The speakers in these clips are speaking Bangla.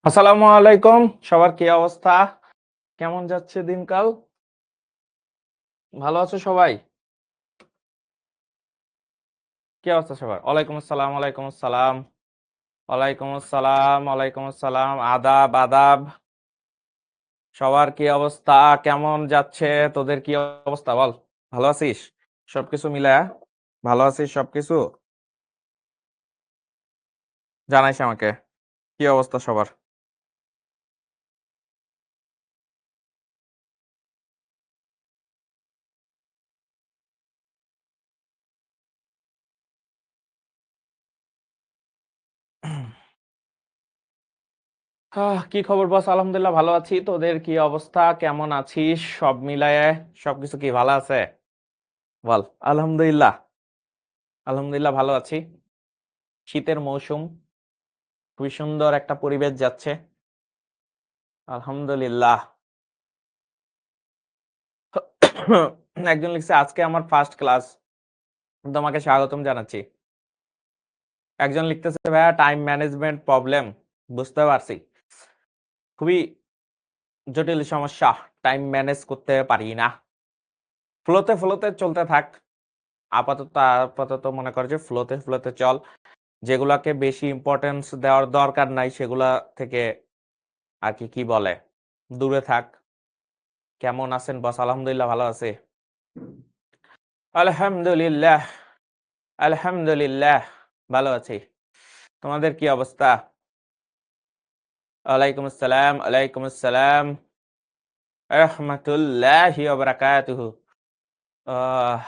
আসসালামু আলাইকুম। সবার কি অবস্থা? কেমন যাচ্ছে দিনকাল? ভালো আছো সবাই? কি অবস্থা সবার? ওয়ালাইকুম আসসালাম, ওয়ালাইকুম আসসালাম, ওয়ালাইকুম আসসালাম, ওয়ালাইকুম আসসালাম। আদাব, আদাব। সবার কি অবস্থা? কেমন যাচ্ছে? তোদের কি অবস্থা বল? ভালো আছিস? সবকিছু মিলায়া? ভালো আছিস সবকিছু? জানাইস আমাকে। কি অবস্থা সবার? কি খবর বস? আলহামদুলিল্লাহ ভালো আছি। তোদের কি অবস্থা? কেমন আছিস? সব মিলায়ে সবকিছু কি ভালো আছে? বল। আলহামদুলিল্লাহ। আলহামদুলিল্লাহ ভালো আছি। শীতের মৌসুম। খুবই সুন্দর একটা পরিবেশ যাচ্ছে। আলহামদুলিল্লাহ। একজন লিখছে আজকে আমার ফার্স্ট ক্লাস। তোমাকে স্বাগতম জানাচ্ছি। একজন লিখতেছে ভাইয়া টাইম ম্যানেজমেন্ট প্রবলেম। বুঝতে পারছি। খুবই জটিল সমস্যা। টাইম ম্যানেজ করতে পারি না। ফ্লোতে চলতে থাক। আপাতত মনে কর যে ফ্লোতে চল। যেগুলাকে বেশি ইম্পর্টেন্স দেওয়ার দরকার নাই সেগুলা থেকে আর কি বলে দূরে থাক। কেমন আছেন বস? আলহামদুলিল্লাহ ভালো আছে। আলহামদুলিল্লাহ, আলহামদুলিল্লাহ ভালো আছি। তোমাদের কি অবস্থা? ওয়ালাইকুম আসসালাম, ওয়ালাইকুম আসসালাম, রাহমাতুল্লাহি ওয়া বারাকাতুহু। আহ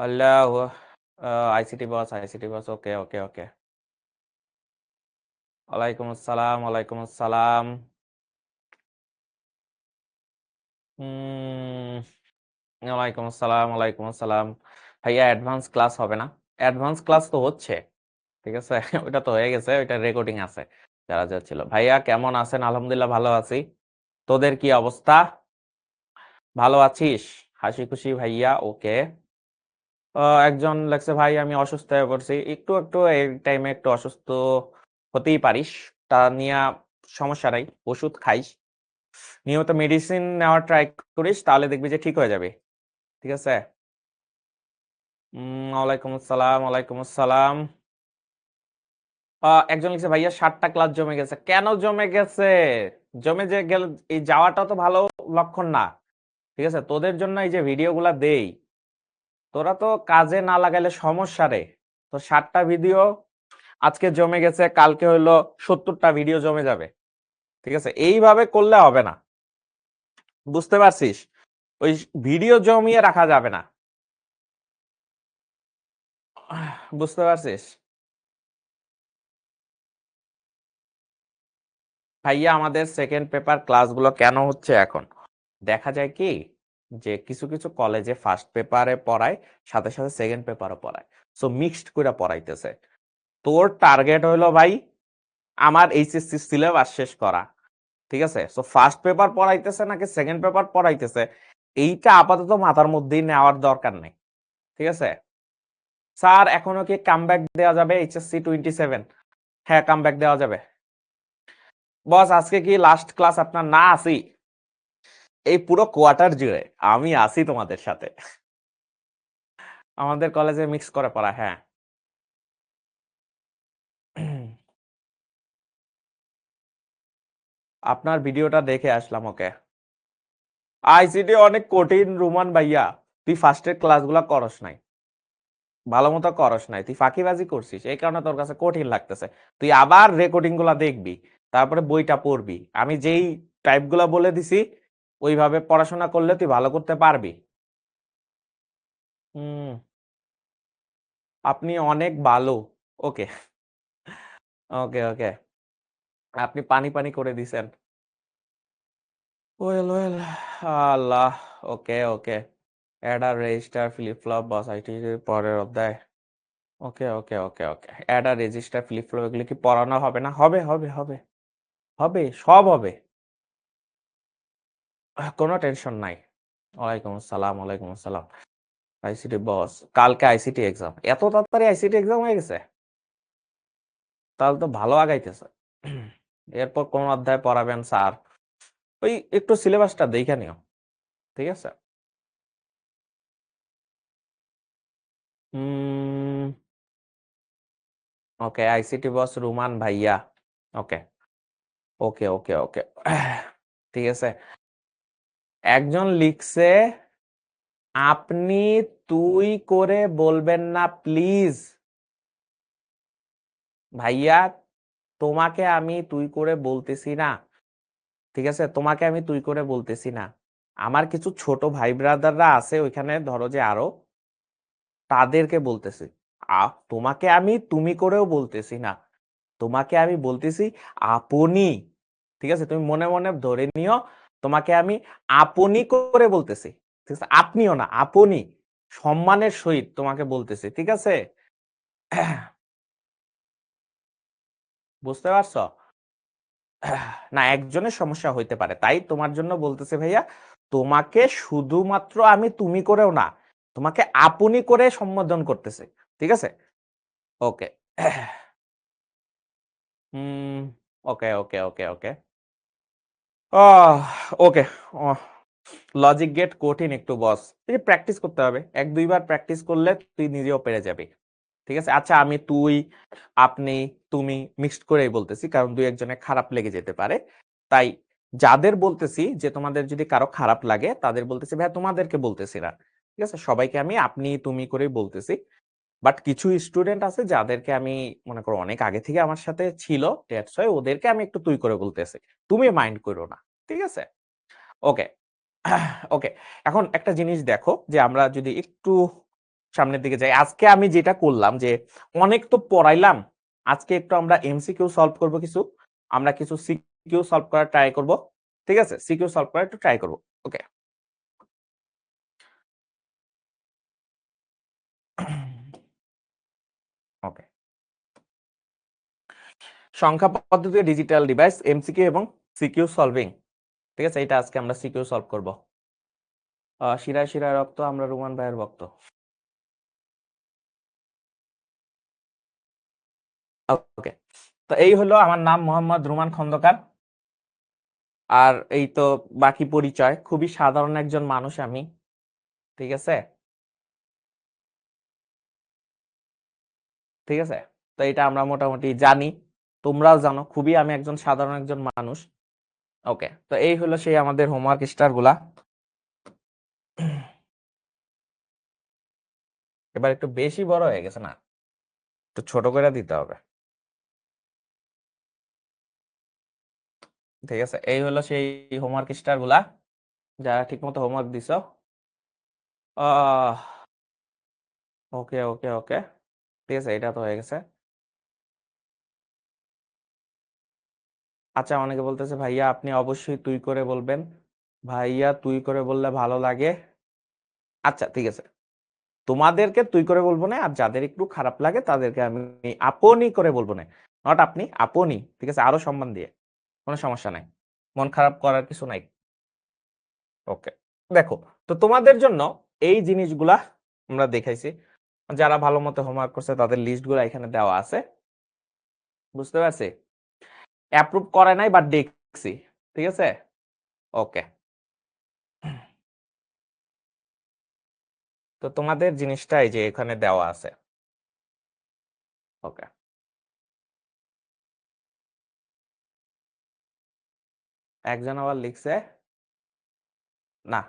আল্লাহ আইসিটি বস ওকে ওকে ওকে। ওয়ালাইকুম আসসালাম, ওয়ালাইকুম আসসালাম। উম ওয়ালাইকুম আসসালাম, ওয়ালাইকুম আসসালাম। ভাইয়া অ্যাডভান্স ক্লাস হবে না? অ্যাডভান্স ক্লাস তো হচ্ছে। ঠিক আছে। ওইটা তো হয়ে গেছে, ওইটা রেকর্ডিং আছে। যারা যাচ্ছিল ভাইয়া কেমন আছেন? আলহামদুলিল্লাহ ভালো আছি। তোদের কি অবস্থা? ভালো আছিস? হাসি খুশি ভাইয়া ওকে। একজন লেখছে ভাই আমি অসুস্থ হয়ে পড়ছি। একটু এই টাইমে একটু অসুস্থ হতেই পারিস। তা নিয়ে সমস্যা নাই। ওষুধ খাইস। নিয়মিত মেডিসিন নেওয়ার ট্রাই করিস তাহলে দেখবি যে ঠিক হয়ে যাবে। ঠিক আছে? ওয়ালাইকুম আসসালাম, ওয়ালাইকুম আসসালাম। একজন লিখছে ভাইয়া ৭টা ক্লাস জমে গেছে। কেন জমে গেছে? জমে যে গেল এই যাওয়াটা তো ভালো লক্ষণ না। ঠিক আছে? তোদের জন্য এই যে ভিডিওগুলা দেই, তোরা তো কাজে না লাগাইলে সমস্যা রে। তো ৭টা ভিডিও আজকে জমে গেছে, কালকে হইলো ৭০টা ভিডিও জমে যাবে। ঠিক আছে? এইভাবে করলে হবে না। বুঝতে পারছিস? ওই ভিডিও জমিয়ে রাখা যাবে না। বুঝতে পারছিস? ভাইয়া আমাদের সেকেন্ড পেপার ক্লাসগুলো কেন হচ্ছে এখন? দেখা যায় কি যে কিছু কলেজে ফার্স্ট পেপারে পড়ায় সাথে সেকেন্ড পেপারও পড়ায়। সো মিক্সড করে পড়াইতেছে। তোর টার্গেট হইলো ভাই আমার এইচএসসি সিলেবাস শেষ করা। ঠিক আছে? সো ফার্স্ট পেপার পড়াইতেছে নাকি সেকেন্ড পেপার পড়াইতেছে এইটা আপাতত মাথার মধ্যেই নেওয়ার দরকার নেই। ঠিক আছে? স্যার এখনো কি কামব্যাক দেওয়া যাবে এইচএসসি 27? হ্যাঁ কামব্যাক দেওয়া যাবে। বস আজকে কি লাস্ট ক্লাস আপনার না আসি? এই পুরো কোয়ার্টার জুড়ে আমি আছি তোমাদের সাথে। আমাদের কলেজে মিক্স করে পড়া হ্যাঁ। আপনার ভিডিওটা দেখে আসলাম ওকে। আইসিটি অনেক কঠিন রুমান ভাইয়া। তুই ফার্স্টের ক্লাসগুলা করস নাই। ভালো মতো করস নাই। তুই ফাঁকিবাজি করছিস। এই কারণে তোর কাছে কঠিন লাগতেছে। তুই আবার রেকর্ডিং গুলা দেখবি। তারপরে বইটা পড়বি। আমি যেই টাইপ গুলা বলে দিছি ওইভাবে পড়াশোনা করলে তুই ভালো করতে পারবি। হুম, আপনি অনেক ভালো। ওকে, ওকে, ওকে। আপনি পানি করে দিছেন। ওয়েল আল্লাহ। Okay, okay. Adder register flip flop বস আইটি পরের অধ্যায়। Okay. Adder register flip flop এগুলো কি পড়ানো হবে না? হবে সব হবে। কোনো টেনশন নাই। ওয়ালাইকুম আসসালাম, ওয়ালাইকুম আসসালাম। আইসিটি বস কালকে আইসিটি এক্সাম। এত তাড়াতাড়ি আইসিটি এক্সাম হয়ে গেছে? তাহলে তো ভালো আগাইতেছে। এরপর কোন অধ্যায় পড়াবেন স্যার? ওই একটু সিলেবাসটা দেইখা নিও। ঠিক আছে? উম ওকে, আইসিটি বস রুমান ভাইয়া। ওকে, ওকে। ঠিক আছে। একজন লিখছে, আপনি তুই করে বলবেন না প্লিজ। ভাইয়া, তোমাকে আমি তুই করে বলতেছি না। ঠিক আছে? তোমাকে আমি তুই করে বলতেছি না। আমার কিছু ছোট ভাই ব্রাদাররা আছে ওইখানে, ধরো যে আরো, তাদেরকে বলতেছি। তোমাকে আমি তুমি করেও বলতেছি না। তোমাকে আমি বলতেছি আপনি। ঠিক আছে? তুমি মনে মনে ধরে নিও, তোমাকে আমি আপনি করে বলতেছি। ঠিক আছে? আপনিও না, আপনি। সম্মানের সহিত তোমাকে বলতেছি। ঠিক আছে? বুঝতে পারছো? না, একজনের সমস্যা হইতে পারে, তাই তোমার জন্য বলতেছে ভাইয়া, তোমাকে শুধুমাত্র আমি তুমি করেও না, তোমাকে আপনি করে সম্বোধন করতেছে। ঠিক আছে? ওকে। হুম, ওকে। আহ ওকে। লজিক গেট কঠিন একটু বস, এই যে প্র্যাকটিস করতে হবে, এক দুইবার প্র্যাকটিস করলে তুই নিজেও পেরে যাবি। ঠিক আছে? আচ্ছা, আমি তুই, আপনি, তুমি মিক্সড করেই বলতেছি, কারণ দুই একজনে খারাপ লেগে যেতে পারে। তাই যাদের বলতেছি, যে তোমাদের যদি কারো খারাপ লাগে তাদের বলতেছি ভাই, তোমাদেরকে বলতেছি না। ঠিক আছে? সবাইকে আমি আপনি তুমি করেই বলতেছি। বাট কিছু স্টুডেন্ট আছে যাদেরকে আমি মনে করো অনেক আগে থেকে আমার সাথে ছিল, দ্যাটস ওয়াই ওদেরকে আমি একটু তুই করে বলতেছি। তুমি মাইন্ড করো না। ঠিক আছে? ওকে। ওকে। এখন একটা জিনিস দেখো, যে আমরা যদি একটু সামনের দিকে যাই, আজকে আমি যেটা করলাম যে অনেক তো পড়াইলাম, আজকে একটু আমরা এমসিকিউ সলভ করব কিছু, আমরা কিছু সিকিউ সলভ করার ট্রাই করব। ঠিক আছে? সিকিউ সলভ করার একটু ট্রাই করব। ওকে। ওকে। সংখ্যা পদ্ধতি, ডিজিটাল ডিভাইস, এমসিকিউ এবং সিকিউ সলভিং। ঠিক আছে? এটা আজকে আমরা সিকিউ সলভ করব। শিরায় শিরায় রক্ত, আমরা রুমান ভাইয়ের ভক্ত। ওকে। তো এই হলো, আমার নাম মোহাম্মদ রুমান খন্দকার। আর এই তো বাকি পরিচয়, খুবই সাধারণ একজন মানুষ আমি। ঠিক আছে? ঠিক আছে? তো এটা আমরা মোটামুটি জানি, তোমরাও জানো, খুবই আমি একজন সাধারণ একজন মানুষ। ওকে। তো এই হলো সেই আমাদের হোমওয়ার্ক স্টার গুলা। এবার একটু বেশি বড় হয়ে গেছে না, একটু ছোট করে দিতে হবে। ঠিক আছে? এই হলো সেই হোমওয়ার্ক স্টার গুলা, যারা ঠিক মতো হোমওয়ার্ক দিছো। আহ ওকে। ঠিক আছে, এটা তো হয়ে গেছে। আচ্ছা, অনেকে বলতেছে ভাইয়া আপনি অবশ্যই তুই করে বলবেন, ভাইয়া তুই করে বললে ভালো লাগে। আচ্ছা, ঠিক আছে, তোমাদেরকে তুই করে বলবো না, আর যাদের একটু খারাপ লাগে তাদেরকে আমি আপনি করে বলবো না। নট আপনি, আপনি। ঠিক আছে? আরো সম্মান দিয়ে, কোনো সমস্যা নাই, মন খারাপ করার কিছু নাই। ওকে। দেখো, তো তোমাদের জন্য এই জিনিসগুলা আমরা দেখাইছি, যারা ভালো মতো হোমওয়ার্ক করছে তাদের লিস্ট গুলা এখানে দেওয়া আছে। বুঝতে পারছি? অ্যাপ্রুভ করে নাই বাট দেখছি। ঠিক আছে? ওকে। তো তোমাদের জিনিসটা এই যে এখানে দেওয়া আছে। ওকে। একজন আবার লিখছে না।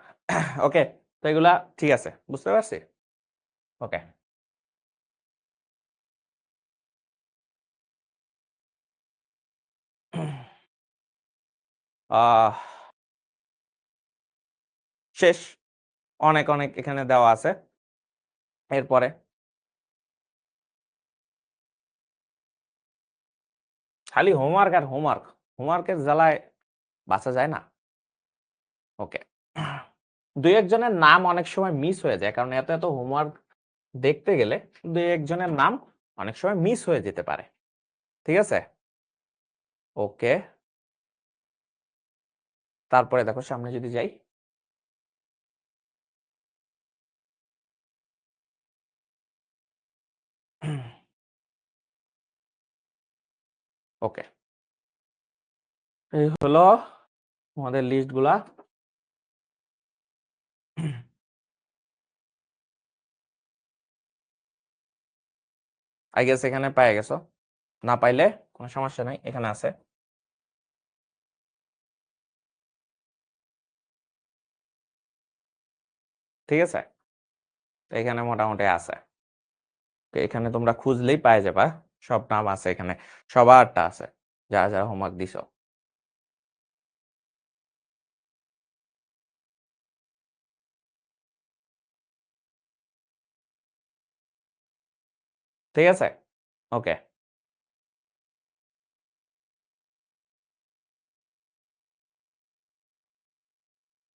ওকে। তো এগুলা ঠিক আছে, বুঝতে পারছি। ওকে। আহ শেষ। অনেক অনেক এখানে দেওয়া আছে। এরপরে খালি হোমওয়ার্ক আর হোমওয়ার্ক, হোমওয়ার্কের জ্বালায় বাঁচা যায় না। ওকে। দুই একজনের নাম অনেক সময় মিস হয়ে যায়, কারণ এত এত হোমওয়ার্ক দেখতে গেলে দুই একজনের নাম অনেক সময় মিস হয়ে যেতে পারে। ঠিক আছে? ওকে। তারপরে দেখো সামনে যদি যাই। ওকে। এই হলো আমাদের লিস্টগুলা। আই গেস এখানে পাই গেছো, না পাইলে কোনো সমস্যা নাই, এখানে আছে। ঠিক আছে, এখানে মোটামুটি আছে। এখানে তোমরা খুঁজলেই পাই যাবা, সব নাম আছে এখানে, সবারটা আছে যারা যারা হোমওয়ার্ক দিছো। ঠিক আছে, ওকে।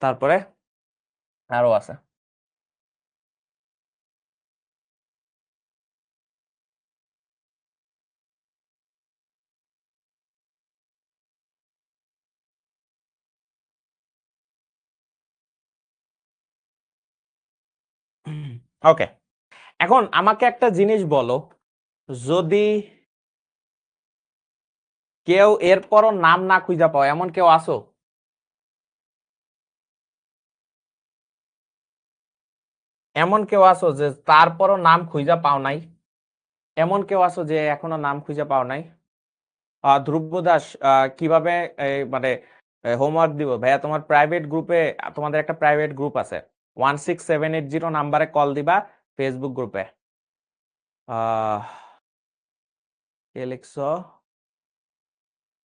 তারপরে আরো আছে। ওকে, এখন আমাকে একটা জিনিস বলো, যদি কেউ এরপরও নাম না খুঁজে পাও এমন কেউ আসো? এমন কেউ আসো যে তারপরও নাম খুঁজে পাও নাই? এমন কেউ আসো যে এখনো নাম খুঁজে পাও নাই? ধ্রুব দাস, কিভাবে মানে হোমওয়ার্ক দিব ভাইয়া? তোমার প্রাইভেট গ্রুপে, তোমাদের একটা প্রাইভেট গ্রুপ আছে, 16780 নাম্বারে কল দিবা, ফেসবুক গ্রুপে। কে লিখছো?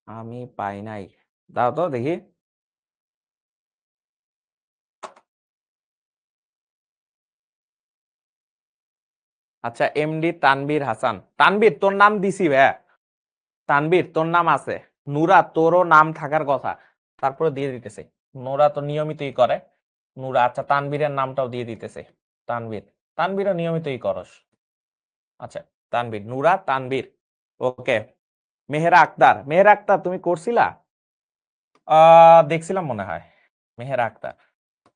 আমি পাই নাই, দাও তো দেখি। আচ্ছা, এমডি তানবীর হাসান। তানবীর তোর নাম দিছি ভাইয়া, তানবীর তোর নাম আছে। নুরা তোরও নাম থাকার কথা, তারপরে দিয়ে দিতেছে। নোরা তো নিয়মিতই করে। নুরা, আচ্ছা তানবীরের নামটাও দিয়ে দিতেছে। তানবীর, তানবীরও নিয়মিতই করস। আচ্ছা, তানবীর, নুরা, তানবীর, ওকে। মেহেরা আক্তার, মেহেরা আক্তার তুমি করছিলা? দেখছিলাম মনে হয়। মেহেরা আক্তার,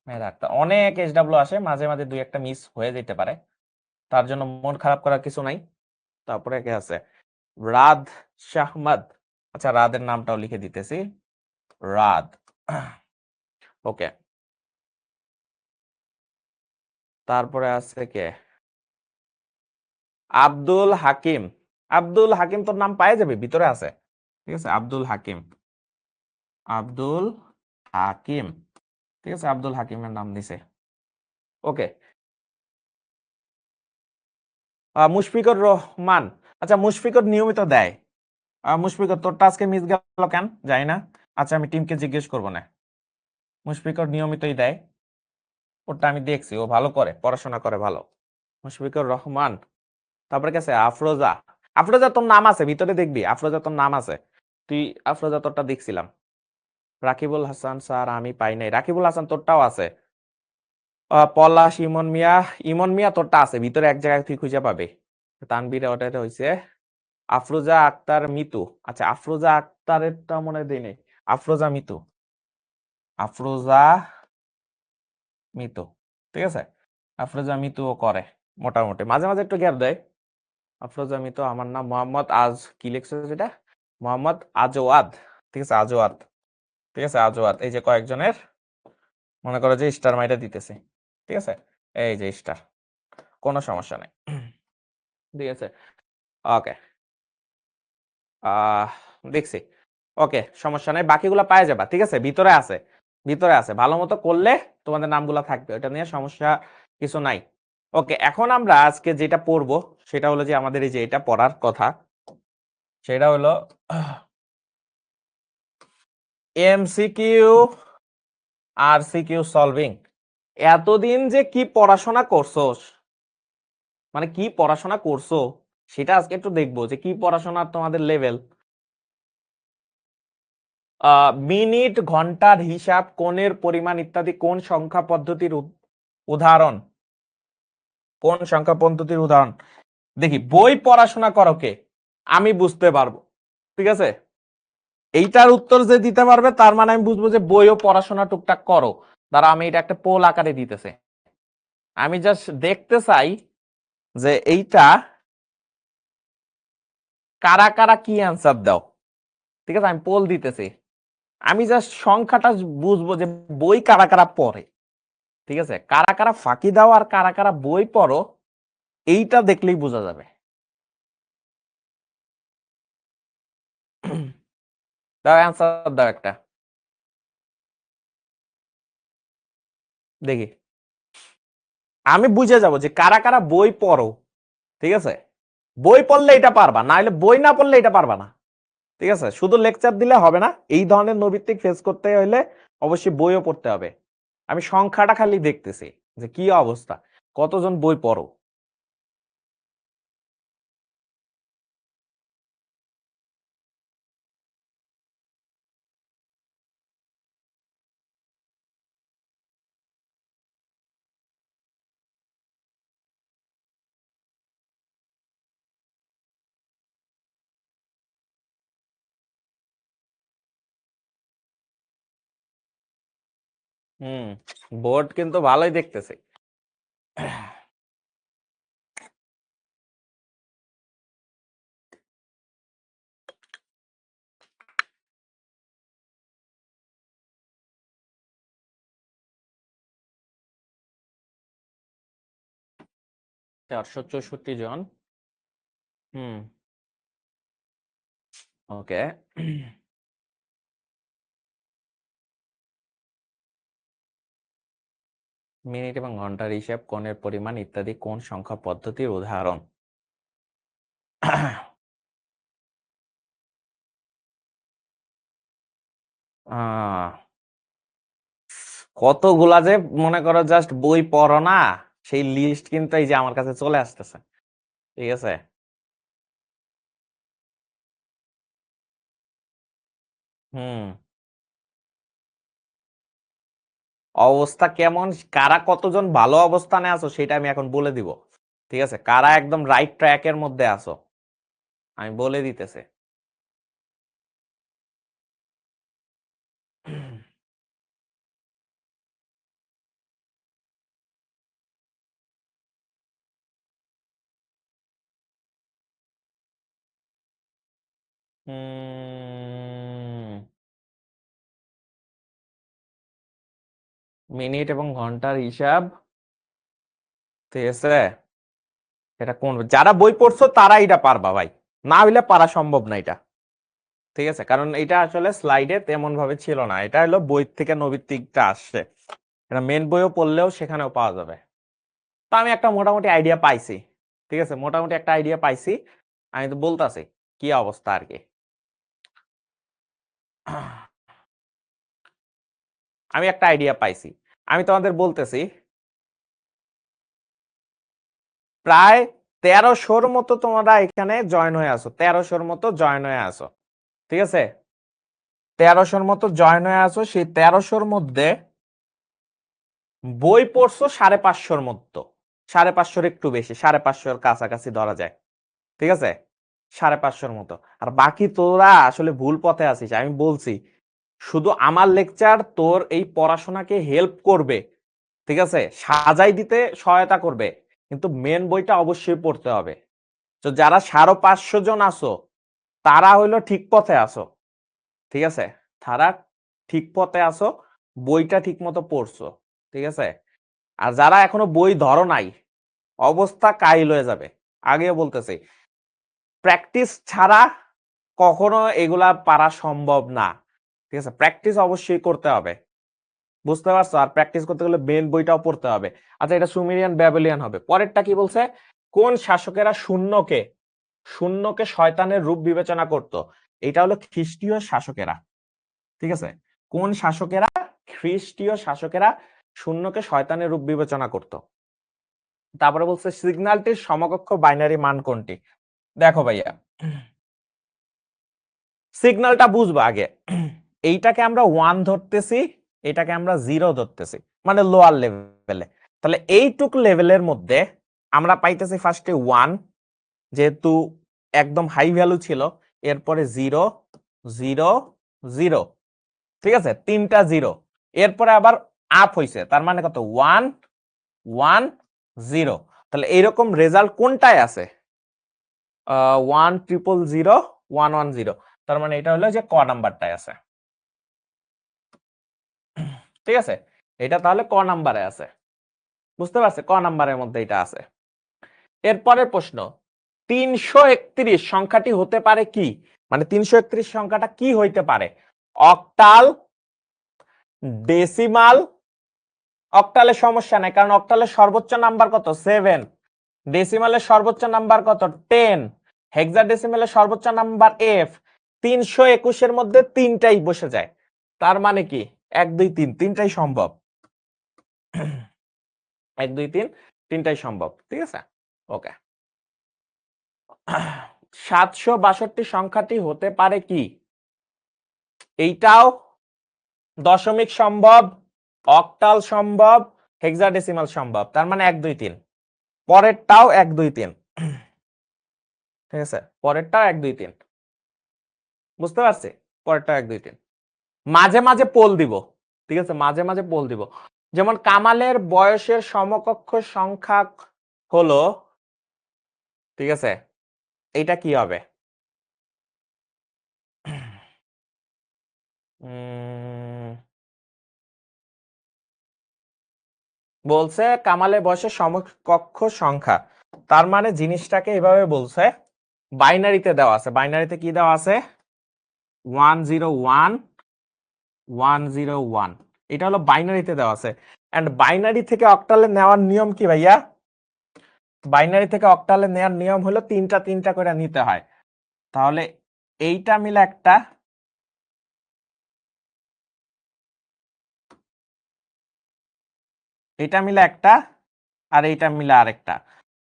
মেহেরা আক্তার অনেক SW আসে, মাঝে মাঝে দুই একটা মিস হয়ে যেতে পারে, তার জন্য মন খারাপ করার কিছু নাই। তারপরে কে আছে? রাদ শাহমাদ। আচ্ছা, রাদের নামটাও লিখে দিতেছি, রাদ। ওকে, তারপরে আছে কে? আব্দুল হাকিম। আব্দুল হাকিম তোর নাম পাওয়া যাবে, ভিতরে আছে। ঠিক আছে, আব্দুল হাকিম, আব্দুল হাকিম। ঠিক আছে, আব্দুল হাকিমের নাম দিছে। ওকে, মুশফিকুর রহমান। আচ্ছা, মুশফিকুর নিয়মিত দেয়। মুশফিকুর তোরটা আজকে মিস গেল কেন জানি না। আচ্ছা, আমি টিমকে জিজ্ঞেস করবো না। মুশফিকুর নিয়মিতই দেয়, ওটা আমি দেখছি, ও ভালো করে, পড়াশোনা করে ভালো। মুশফিকুর রহমান। তারপরে গেছে আফরোজা। আফরোজা তোর নাম আছে ভিতরে, দেখবি আফরোজা তোর নাম আছে। তুই, আফরোজা তোরটা দেখছিলাম। রাকিবুল হাসান স্যার আমি পাই নাই, রাকিবুল হাসান তোরটাও আছে। পলাশ, ইমন মিয়া। ইমন মিয়া তোরটা আছে ভিতরে, এক জায়গায় তুই খুঁজে পাবে। তানবীর, ওটা হয়েছে আফরোজা আক্তার মিতু। আচ্ছা, আফরোজা আক্তারেরটা মনে হয় দেই নাই। আফরোজা মিতু, আফরোজা মিতু। ঠিক আছে, আফরোজা মিতুও করে মোটামুটি, মাঝে মাঝে একটু গ্যাপ দেয়। আফরোজা মিতু। আমার নাম মোহাম্মদ আজ, কি লিখছে যেটা? মোহাম্মদ আজওয়াদ। ঠিক আছে, আজওয়াদ। ঠিক আছে, আজওয়াদ। এই যে কয়েকজনের মনে করো যে স্টার মাইটা দিতেছে। ঠিক আছে, এই যে স্টার, কোনো সমস্যা নেই। ঠিক আছে, ওকে। আহ দেখছি, ওকে, সমস্যা নেই, বাকিগুলো পাওয়া যাবে। ঠিক আছে, ভিতরে আছে, ভিতরে আছে, ভালো মতো করলে তোমাদের নামগুলো থাকবে, ওটা নিয়ে সমস্যা কিছু নাই। ওকে, এখন আমরা আজকে যেটা পড়বো সেটা হলো যে আমাদের এই যে এটা পড়ার কথা, সেটা হলো MCQ আর সিকিউ সলভিং। এতদিন যে কি পড়াশোনা করছোস, মানে কি পড়াশোনা করছো সেটা আজকে একটু দেখবো, যে কি পড়াশোনা তোমাদের লেভেল। মিনিট, ঘন্টার হিসাব, কোণের পরিমাণ ইত্যাদি কোন সংখ্যা পদ্ধতির উদাহরণ? কোন সংখ্যা পদ্ধতির উদাহরণ? দেখি, বই পড়াশোনা করো কে, আমি বুঝতে পারবো। ঠিক আছে, এইটার উত্তর যে দিতে পারবে তার মানে আমি বুঝবো যে বইও পড়াশোনা টুকটাক করো। দ্বারা আমি এটা একটা পোল আকারে দিতেছে, আমি জাস্ট দেখতে চাই যে এইটা কারা কারা কি অ্যান্সার দাও। ঠিক আছে, আমি পোল দিতেছি। আমি জাস্ট সংখ্যাটা বুঝবো যে বই কারা কারা পড়ে, ঠিক আছে? কারা কারা ফাঁকি দাও আর কারা কারা বই পড়ো, এইটা দেখলেই বোঝা যাবে। দাও অ্যান্সার দাও একটা, দেখি। আমি বুঝে যাব যে কারা কারা বই পড়ো, ঠিক আছে? বই পড়লে এটা পারবা, না হলে বই না পড়লে এটা পারবা না, ঠিক আছে? শুধু লেকচার দিলে হবে না, এই ধরনের নৈর্ব্যক্তিক ফেস করতে হলে অবশ্যই বইও পড়তে হবে। আমি সংখ্যাটা খালি দেখতেছি যে কি অবস্থা, কতজন বই পড়ো। হুম, বোর্ড কিন্তু ভালোই দেখতেছে। 464 জন। হুম, ওকে। মিনিট এবং ঘন্টার হিসাব, কোণের পরিমাণ ইত্যাদি কোন সংখ্যা পদ্ধতির উদাহরণ? আহ, কতগুলা যে মনে করো জাস্ট বই পড়ো না, সেই লিস্ট কিন্তু এই যে আমার কাছে চলে আসতেছে, ঠিক আছে? হুম, অবস্থা কেমন, কারা কতজন ভালো অবস্থানে আছো সেটা আমি এখন বলে দিব, ঠিক আছে? কারা একদম রাইট ট্র্যাকের মধ্যে আছো আমি বলে দিতেছে। মিনিট এবং ঘন্টার হিসাব, ঠিক আছে? এটা কোন, যারা বই পড়ছো তারা এটা পারবা ভাই, না হইলে পারা সম্ভব না এটা, ঠিক আছে? কারণ এটা আসলে স্লাইডে তেমন ভাবে ছিল না, এটা হলো বই থেকে নৈর্ব্যক্তিকটা আসছে, এটা মেন বইও পড়লেও সেখানেও পাওয়া যাবে। তো আমি একটা মোটামুটি আইডিয়া পাইছি, ঠিক আছে? মোটামুটি একটা আইডিয়া পাইছি, আমি তো বলতাছি কি অবস্থা আর কি। আমি একটা আইডিয়া পাইছি, আমি তোমাদের বলতেছি প্রায় 1300-র মতো তোমরা এখানে জয়েন হয়ে আসো, 1300-র মতো জয়েন হয়ে আসো, ঠিক আছে? 1300-র মতো জয়েন হয়ে আসো, সেই 1300-র মধ্যে বই পড়ছো 550-র মতো, 550-র একটু বেশি, 550-র কাছাকাছি ধরা যায়, ঠিক আছে? 550-র মতো। আর বাকি তোরা আসলে ভুল পথে আছিস, আমি বলছি শুধু আমার লেকচার তোর এই পড়াশোনাকে হেল্প করবে, ঠিক আছে? সাজাই দিতে সহায়তা করবে, কিন্তু মেন বইটা অবশ্যই পড়তে হবে। তো যারা 550 জন আছো তারা হইলো ঠিক পথে আছো, ঠিক আছে? তারা ঠিক পথে আছো, বইটা ঠিক মতো পড়ছো, ঠিক আছে? আর যারা এখনো বই ধরো নাই, অবস্থা কাহিল হয়ে যাবে। আগেও বলতেছি, প্র্যাকটিস ছাড়া কখনো এগুলা পারা সম্ভব না, ঠিক আছে? প্র্যাকটিস অবশ্যই করতে হবে, বুঝতে পারছো? আর প্র্যাকটিস করতে গেলে মেন বইটাও পড়তে হবে। আচ্ছা, এটা সুমেরিয়ান ব্যাবিলিয়ান হবে। পরেরটা কি বলছে? কোন শাসকেরা শূন্যকে শূন্যকে শয়তানের রূপ বিবেচনা করত? এটা হলো খ্রিস্টীয় শাসকেরা, ঠিক আছে? কোন শাসকেরা? খ্রিস্টীয় শাসকেরা শূন্যকে শয়তানের রূপ বিবেচনা করত। তারপরে বলছে সিগন্যালটির সমকক্ষ বাইনারি মান কোনটি? দেখো ভাইয়া, সিগন্যালটা বুঝবো আগে। এইটাকে আমরা 1 ধরতেছি, এটাকে আমরা 0 ধরতেছি, মানে লোয়ার লেভেলে। তাহলে এইটুক লেভেলের মধ্যে আমরা পাইতেছি ফার্স্টে 1, যেহেতু একদম হাই ভ্যালু ছিল, এরপরে 0 0 0, ঠিক আছে? 3টা 0, এরপরে আবার আপ হইছে, তার মানে কত? 1 1 0। তাহলে এইরকম রেজাল্ট কোনটায় আছে? 1 0 0 1 1 0, তার মানে এটা হলো যে ক নাম্বারটায় আছে। ঠিক আছে, এটা তাহলে ক নাম্বারে আছে, বুঝতে পারছে, ক নাম্বারের মধ্যে এটা আছে। এরপরের প্রশ্ন, 331 সংখ্যাটি হতে পারে কি, মানে 331 সংখ্যাটা কি হইতে পারে? Octal, decimal. অক্টালের সমস্যা নাই, কারণ অক্টালের সর্বোচ্চ নাম্বার কত? 7। ডেসিমালের সর্বোচ্চ নাম্বার কত? 10। হেক্সাডেসিমালের সর্বোচ্চ নাম্বার f। 321 এর মধ্যে তিনটাই বসে যায়, তার মানে কি 1 2 3 তিনটাই সম্ভব। 1 2 3 তিনটাই সম্ভব, ঠিক আছে। ওকে, 762 সংখ্যাটি হতে পারে কি? এইটাও দশমিক সম্ভব, অক্টাল সম্ভব, হেক্সাডেসিমাল সম্ভব, তার মানে 1 2 3। পরেরটাও 1 2 3, ঠিক আছে, পরেরটাও 1 2 3, বুঝতে পারছি, পরেরটাও 1 2 3। মাঝে মাঝে পোল দিব, ঠিক আছে, মাঝে মাঝে পোল দিব। যেমন কামালের বয়সের সমকক্ষ সংখ্যা হলো, ঠিক আছে, এইটা কি হবে? বলছে কামালের বয়সের সমকক্ষ সংখ্যা, তার মানে জিনিসটাকে এভাবে বলছে, বাইনারিতে দেওয়া আছে। বাইনারিতে কি দেওয়া আছে? 101 101, এটা হলো বাইনারিতে দেওয়া আছে। এন্ড বাইনারি থেকে অক্টালে নেওয়ার নিয়ম কি ভাইয়া? বাইনারি থেকে অক্টালে নেওয়ার নিয়ম হলো তিনটা তিনটা করে নিতে হয়। তাহলে এইটা মিলে একটা, এটা মিলে একটা, আর এইটা মিলে আরেকটা।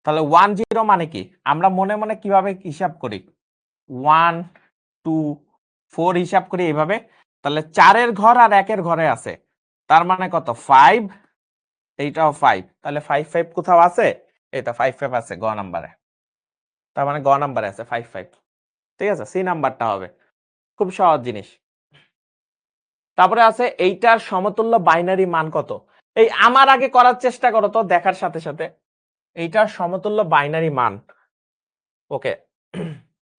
তাহলে 10 মানে কি? আমরা মনে মনে কিভাবে হিসাব করি? 1 2 4 হিসাব করি এইভাবে। তাহলে 4-এর ঘর আর 1-এর ঘরে আছে, তার মানে কত? 5। এইটাও 5, তাহলে 5 5 কোথাও আছে? এটা 5 5 আছে গ নাম্বারে, তার মানে গ নাম্বারে আছে 5 5, ঠিক আছে, সি নাম্বারটা হবে। খুব সহজ জিনিস। তারপরে আছে এইটার সমতুল্য বাইনারি মান কত? এই আমার আগে করার চেষ্টা করো তো দেখার সাথে সাথে। এইটার সমতুল্য বাইনারি মান, ওকে।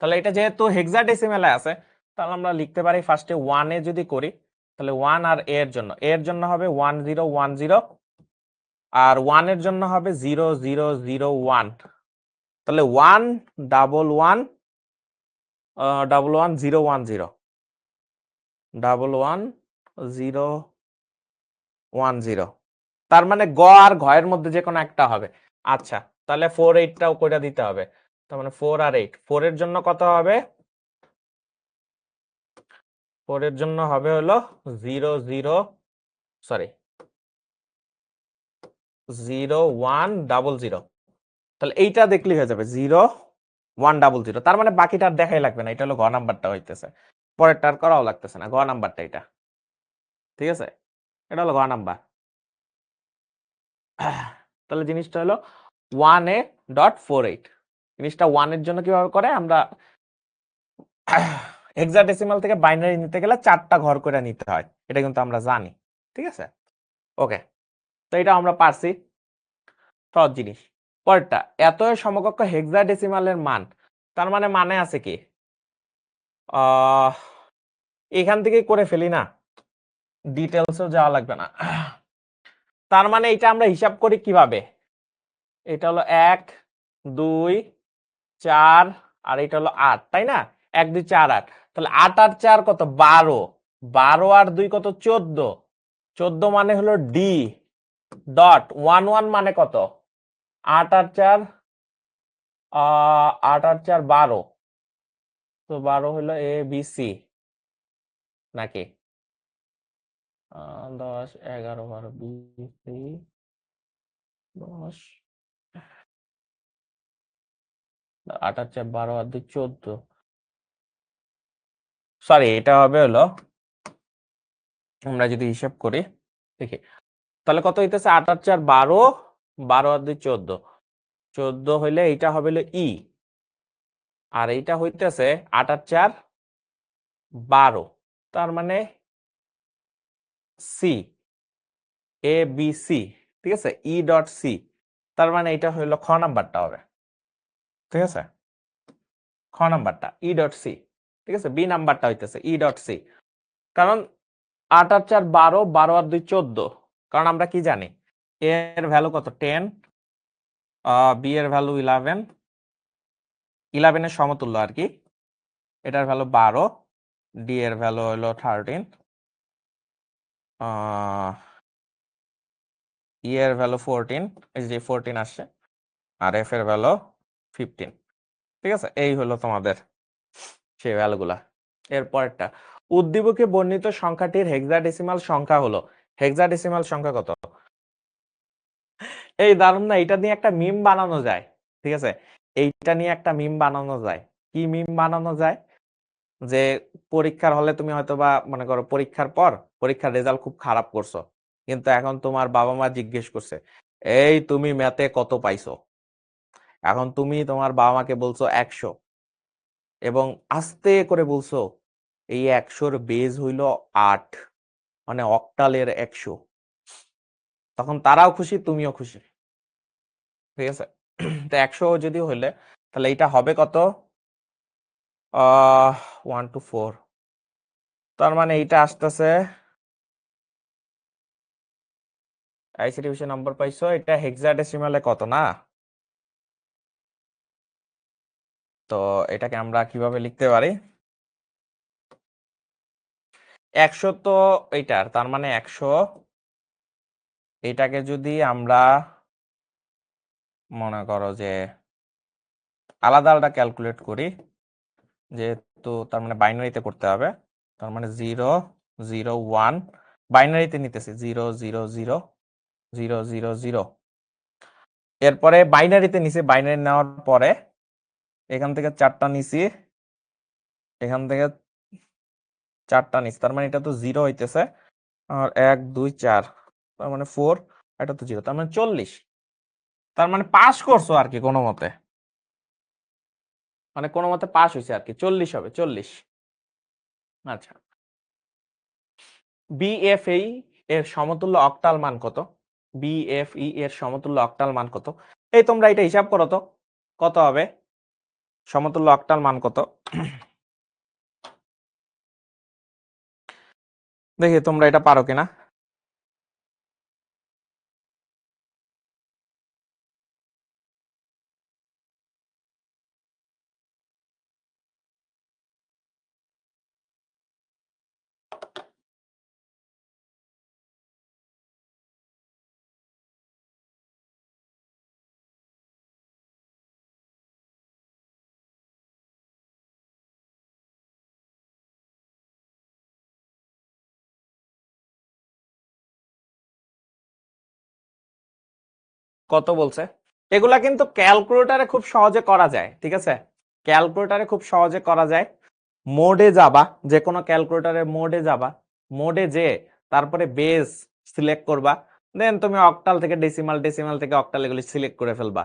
তাহলে এটা যেহেতু হেক্সাডেসিমালে আছে, তাহলে আমরা লিখতে পারি ফার্স্টে 1 এ যদি করি, তাহলে 1 আর এর জন্য হবে 1010, আর 1 এর জন্য হবে 0001। তাহলে 111 11010 11010, তার মানে গ আর ঘ এর মধ্যে যে কোনো একটা হবে। আচ্ছা, তাহলে 4 8টাও কইরা দিতে হবে, তার মানে 4 আর 8। 4 এর জন্য কত হবে? 4 এর জন্য হবে হলো 0100। তাহলে এইটা দেখলে হয়ে যাবে 0100, তার মানে বাকিটা আর দেখাই লাগবে না, এটা হলো ঘ নাম্বারটা হইতেছে, পরেরটা আর করাও লাগতেছে না, ঘ নাম্বারটা এটা, ঠিক আছে, এটা হলো ঘ নাম্বার। তাহলে জিনিসটা হলো 1a.48। জিনিসটা 1 এর জন্য কিভাবে করে? আমরা হেক্সাডেসিমাল থেকে বাইনারি নিতে গেলে 4টা ঘর করে নিতে হয়, এটা কিন্তু আমরা জানি, ঠিক আছে। ওকে, তো এটা আমরা পারছি, সহজ জিনিস। পরেরটা, এত সমকক্ষ হেক্সাডেসিমালের মান, তার মানে আছে কি? এখান থেকে করে ফেলি না, ডিটেলসও যাওয়া লাগবে না। তার মানে এটা আমরা হিসাব করি কিভাবে? এটা হলো 1 2 4, আর এটা হলো 8, তাই না? 1 2 4 8, তাহলে 8 আর 4 কত? 12। 12 আর 2 কত? 14। 14 মানে হলো ডি ডট 11 মানে কত? 8 আর 4 8 আর 4 12, তো 12 হলো এ বি সি নাকি? 10 11 12 বি সি 10, 8 আর 4 12 আর 2 14, সরি এটা হবে হলো, আমরা যদি হিসাব করি দেখি, তাহলে কত হইতেছে? 8 আর 4 12, 12 আর 2 14, 14 হইলে এইটা হবে হলো ই, আর এইটা হইতেছে 8 আর 4 12, তার মানে সি, এ বি সি, ঠিক আছে, ই ডট সি, তার মানে এটা হইলো খ নাম্বারটা হবে, ঠিক আছে, খ নাম্বারটা ই ডট সি, ঠিক আছে। বি নাম্বারটা হইতেছে ই ডট সি, কারণ 8 আর 4 12, 12 আর 2 14, কারণ আমরা কি জানি a এর ভ্যালু কত 10, b এর ভ্যালু 11, 11 এর সমতুল্য আর কি, এটার ভ্যালু 12, d এর ভ্যালু হলো 13, e এর ভ্যালু 14, এই যে 14 আসছে, আর f এর ভ্যালু 15। ঠিক আছে, এই হলো তোমাদের সেই ভ্যালুগুলা। এরপরটা উদ্দীপকে বর্ণিত সংখ্যাটির হেক্সাডেসিমাল সংখ্যা হলো, হেক্সাডেসিমাল সংখ্যা কত? এই দারুণ না, এটা নিয়ে একটা মিম বানানো যায়। ঠিক আছে, এইটা নিয়ে একটা মিম বানানো যায়। কি মিম বানানো যায়? যে পরীক্ষার হলে তুমি হয়তো বা মনে করো পরীক্ষার পর পরীক্ষার রেজাল্ট খুব খারাপ করছো, কিন্তু এখন তোমার বাবা মা জিজ্ঞেস করছে, এই তুমি ম্যাথে কত পাইছো? এখন তুমি তোমার বাবা মাকে বলছো 100, এবং আস্তে করে বলছো এই 100-র বেজ হইল 8, মানে অক্টালের 100। তখন তারাও খুশি, তুমিও খুশি। ঠিক আছে, তো 100 যদি হইলে তাহলে এটা হবে কত? 1 to 4, তার মানে এইটা আসতেছে, আইসিটি বিষয় নাম্বার পাইছো, এটা হেক্সাডেসিমালে কত না? তো এটাকে আমরা কিভাবে লিখতে পারি? 100 তো এইটার, তার মানে 100, এটাকে যদি আমরা মনে করো যে আলাদা আলাদা ক্যালকুলেট করি, যেহেতু তার মানে বাইনারিতে করতে হবে, তার মানে 0 0 1, বাইনারিতে নিতেছি 0 0 0 0 0 0, এরপরে বাইনারিতে নিছি, বাইনারি নেওয়ার পরে এখান থেকে 4টা নিছি, এখান থেকে 4টা নিছি, তার মানে এটা তো 0 হইতেছে, আর 1 2 4, তার মানে 4, এটা তো 0, তার মানে 40। তার মানে পাস করছো আর কি কোনো মতে, মানে কোনো মতে পাস হয়েছে আর কি, 40 হবে, 40। আচ্ছা, বিএফই এর সমতুল্য অক্টাল মান কত? বিএফই এর সমতুল্য অক্টাল মান কত? এই তোমরা এটা হিসাব করো তো, কত হবে সমতুল্য অক্টাল মান কত? দেখি তোমরা এটা পারো কিনা। কত বলছে? এগুলা কিন্তু ক্যালকুলেটরে খুব সহজে করা যায়। ঠিক আছে, ক্যালকুলেটরে খুব সহজে করা যায়। মোডে যাবা, যে কোনো ক্যালকুলেটরের মোডে যাবা, মোডে যে তারপরে বেস সিলেক্ট করবা, দেন তুমি অক্টাল থেকে ডেসিমাল, ডেসিমাল থেকে অক্টাল, এগুলি সিলেক্ট করে ফেলবা।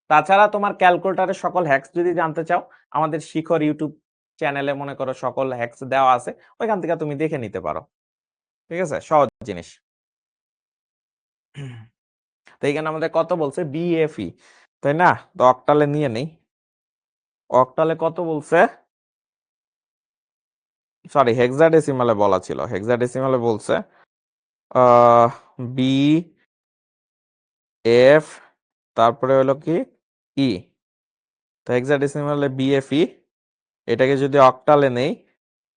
তাছাড়া তোমার ক্যালকুলেটরের সকল হ্যাক্স যদি জানতে চাও, আমাদের শিখর ইউটিউব চ্যানেলে মনে করো সকল হ্যাক্স দেওয়া আছে, ওইখান থেকে তুমি দেখে নিতে পারো। ঠিক আছে, সহজ জিনিস। তো এখানে আমাদের কত বলছে? বিএফই, তাই না? তো অক্টালে নিয়ে নেই, অক্টালে কত বলছে? সরি, হেক্সাডেসিমালে বলা ছিল, হেক্সাডেসিমালে বলছে বি এফ, তারপরে হলো কি ই। তো হেক্সাডেসিমালে বিএফই, এটাকে যদি অক্টালে নেই,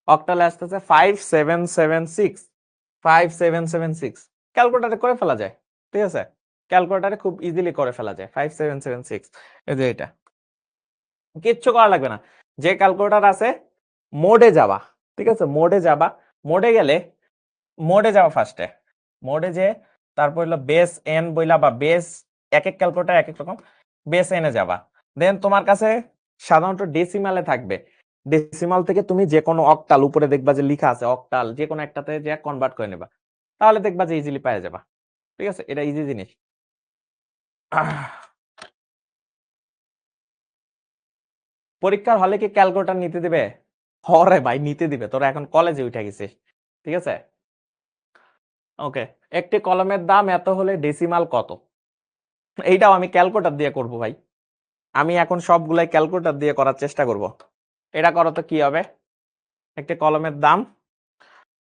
অক্টালে আসতেছে 5776, 5776। ক্যালকুলেটরে করে ফেলা যায়। ঠিক আছে, ক্যালকুলেটরে খুব ইজিলি করে ফেলা যায় 5776। এই যে এটা কিচ্ছু করা লাগবে না, যে ক্যালকুলেটর আছে মোডে যাবা। ঠিক আছে, মোডে যাবা, মোডে গেলে মোডে যাওয়া ফার্স্টে, মোডে যে তারপর হলো বেস এন বইলা, বা বেস, এক এক ক্যালকুলেটর এক এক রকম, বেস এনে যাবা। দেন তোমার কাছে সাধারণত ডেসিমালে থাকবে, ডেসিমাল থেকে তুমি যে কোনো অক্টাল, উপরে দেখবা যে লেখা আছে অক্টাল, যে কোনো একটাতে যে কনভার্ট করে নেবা, তাহলে দেখবা যে ইজিলি পাওয়া যাবা। ঠিক আছে, এটা ইজি জিনিস। পরীক্ষার হলে কি ক্যালকুলেটর নিতে দিবে? হরে ভাই, নিতে দিবে, তোরা এখন কলেজে উঠে গেছিস। ঠিক আছে, ওকে, একটি কলমের দাম এত হলে ডেসিমাল কত? এইটাও আমি ক্যালকুলেটর দিয়ে করব ভাই, আমি এখন সবগুলাই ক্যালকুলেটর দিয়ে করার চেষ্টা করব। এটা করো তো কি হবে? একটি কলমের দাম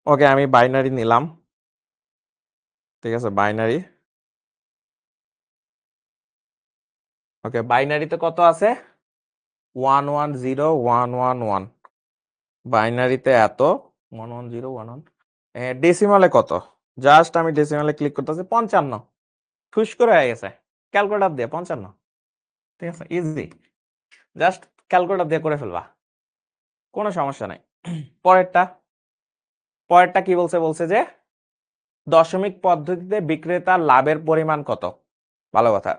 ওকে, আমি বাইনারি নিলাম। ঠিক আছে, বাইনারি। ওকে, বাইনারিতে কত আছে? 110 111। বাইনারিতে এত 110 11। ডেসিমালে কত? জাস্ট আমি ডেসিমালে ক্লিক করতেছি 55। খুশ করে হয়ে গেছে, ক্যালকুলেটর দিয়ে 55। ঠিক আছে, ইজি। জাস্ট ক্যালকুলেটর দিয়ে করে ফেলবা, কোনো সমস্যা নাই। পরেরটা পরেরটা কি বলছে? বলছে যে দশমিক পদ্ধতিতে বিক্রেতার লাভের পরিমাণ কত। ভালো কথা।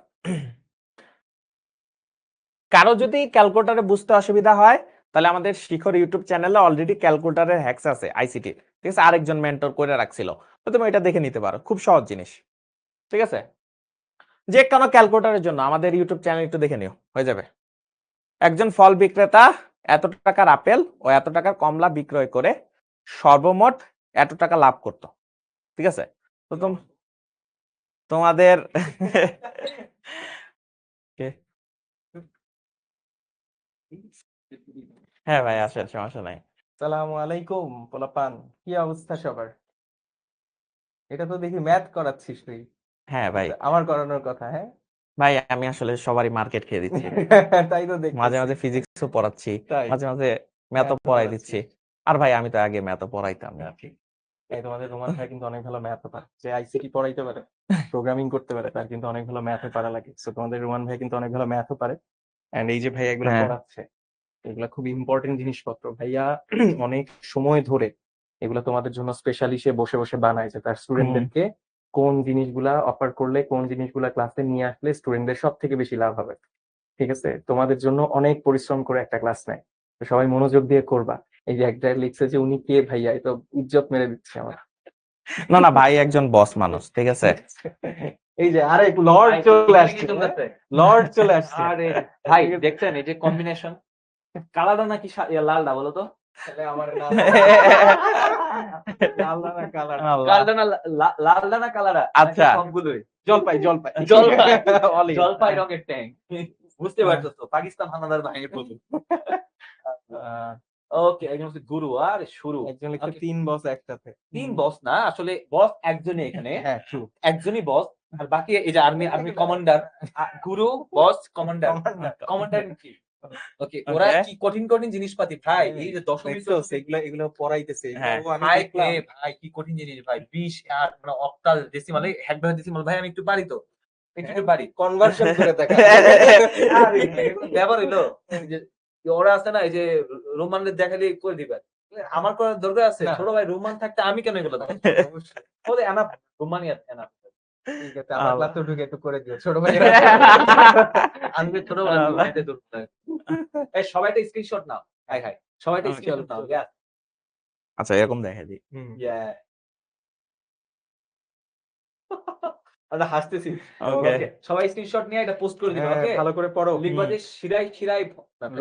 কারো যদি ক্যালকুলেটরে বুঝতে অসুবিধা হয়, তাহলে আমাদের শিখর ইউটিউব চ্যানেলে অলরেডি ক্যালকুলেটরের হ্যাক্স আছে, আইসিটি। ঠিক আছে, আরেকজন মেন্টর করে রাখছিল, তো তুমি এটা দেখে নিতে পারো, খুব সহজ জিনিস। ঠিক আছে, যে কোনো ক্যালকুলেটরের জন্য আমাদের ইউটিউব চ্যানেল একটু দেখে নিও, হয়ে যাবে। একজন ফল বিক্রেতা এত টাকার আপেল ও এত টাকার কমলা বিক্রয় করে সর্বমোট এত টাকা লাভ করত। ঠিক আছে, তো তোমাদের হ্যাঁ ভাই, আসেন, সমস্যা নাই। সালামু আলাইকুম পোলাপান, কি অবস্থা সবার? এটা তো দেখি ম্যাথ করাচ্ছিস তুই। হ্যাঁ ভাই, আমার করানোর কথা। হ্যাঁ ভাই আমি আসলে সবারই মার্কেট খেয়ে দিচ্ছি। তাই তো মাঝে দেখতেছি। মাঝে ফিজিক্সও পড়াচ্ছি, তাই মাঝে মাঝে ম্যাথও ম্যাথ পড়াই পড়াচ্ছিস। দিচ্ছি। আর ভাই আমি তো আগে ম্যাথও পড়াইতাম। ঠিক। এই তোমাদের রোমান ভাই কিন্তু অনেক ভালো ম্যাথ পারে, যে আইসিটি পড়াইতে পারে, প্রোগ্রামিং করতে পারে, তার কিন্তু অনেক ভালো ম্যাথে পারা লাগে। সো তোমাদের রোমান ভাই কিন্তু অনেক ভালো ম্যাথও পারে। এন্ড এই যে ভাই এগুলো হ্যাঁ, পড়াচ্ছে, এগুলা খুব ইম্পর্টেন্ট জিনিসপত্র ভাইয়া। অনেক সময় ধরে এগুলো তোমাদের জন্য স্পেশালি সে বসে বসে বানায়, যে তার স্টুডেন্টদেরকে কোন জিনিসগুলা অফার করলে, কোন জিনিসগুলা ক্লাসে নিয়ে আসলে স্টুডেন্টদের সব থেকে বেশি লাভ হবে। ঠিক আছে, তোমাদের জন্য অনেক পরিশ্রম করে একটা ক্লাস নেয়, তো সবাই মনোযোগ দিয়ে করবা। এই যে একটা লিখছে যে উনি কে ভাইয়া, এই তো ইজ্জত মেরে দিচ্ছে আমার। না না ভাই একজন বস মানুষ, ঠিক আছে। এই যে আরেক লর্ড চলে আসছে, লর্ড চলে আসছে। আরে ভাই দেখছেন এই যে কম্বিনেশন, কালারটা নাকি লালটা বলো তো? তাহলে আমার নাম লাল না কালার, কালটা না লালটা না কালারা? আচ্ছা। সবগুলোই জলপাই জলপাই জলপাই অলি। জলপাই রঙের ট্যাঙ্ক। বুঝতে পারছো তো, পাকিস্তান হানাদার বাহিনীর প্রতি। ওকে, একজন হচ্ছে গুরু আর শুরু। একজন লিখছে Okay, 3 বস একসাথে। তিন বস না, আসলে বস একজনই এখানে, হ্যাঁ ট্রু। একজনই বস। আর বাকি এই যে আর্মি আর্মি কমান্ডার, গুরু বস কমান্ডার, কমান্ডার কি। ওকে, ওরা Okay. কি কঠিন কঠিন জিনিসপাতি ভাই, এই যে দশমিক দেখছো এগুলো এগুলো পড়াইতেছে, হ্যাঁ। এগুলো আমি ভাই দেখলাম। ভাই কি কঠিন জিনিস ভাই, 20 আর মানে অক্টাল ডেসিমাল, হেক্সাডেসিমাল ডেসিমাল ভাই আমি একটু পারি তো, একটু পারি। কনভার্সন করে দেখা। আরে এগুলো ব্যাপার হইলো যে ওরা আছে না, এই যে রোমানদের দেখালে করে দিবে, আমার করার দরকার আছে? না। ছোট ভাই রোমান থাকতে আমি কেন এগুলো দেখাবো? অবশ্যই। ওদের এনাফ, রোমানিয়াত এনাফ। ঠিক আছে, আমার ক্লাসে ঢুকে একটু করে দিও ছোট ভাই। আমি তো ছোট ভাই রোমানিয়াতে দূর না। এই সবাই একটা স্ক্রিনশট নাও, হাই হাই সবাই একটা স্ক্রিনশট নাও। ইয়া আচ্ছা, এরকম দেখা দিই। ইয়া আমরা হাসতেছি। ওকে, ওকে, সবাই স্ক্রিনশট নিয়ে এটা পোস্ট করে দিবা। হ্যাঁ, ওকে, ভালো করে পড়ো। লিখবা যে শিরায় শিরায়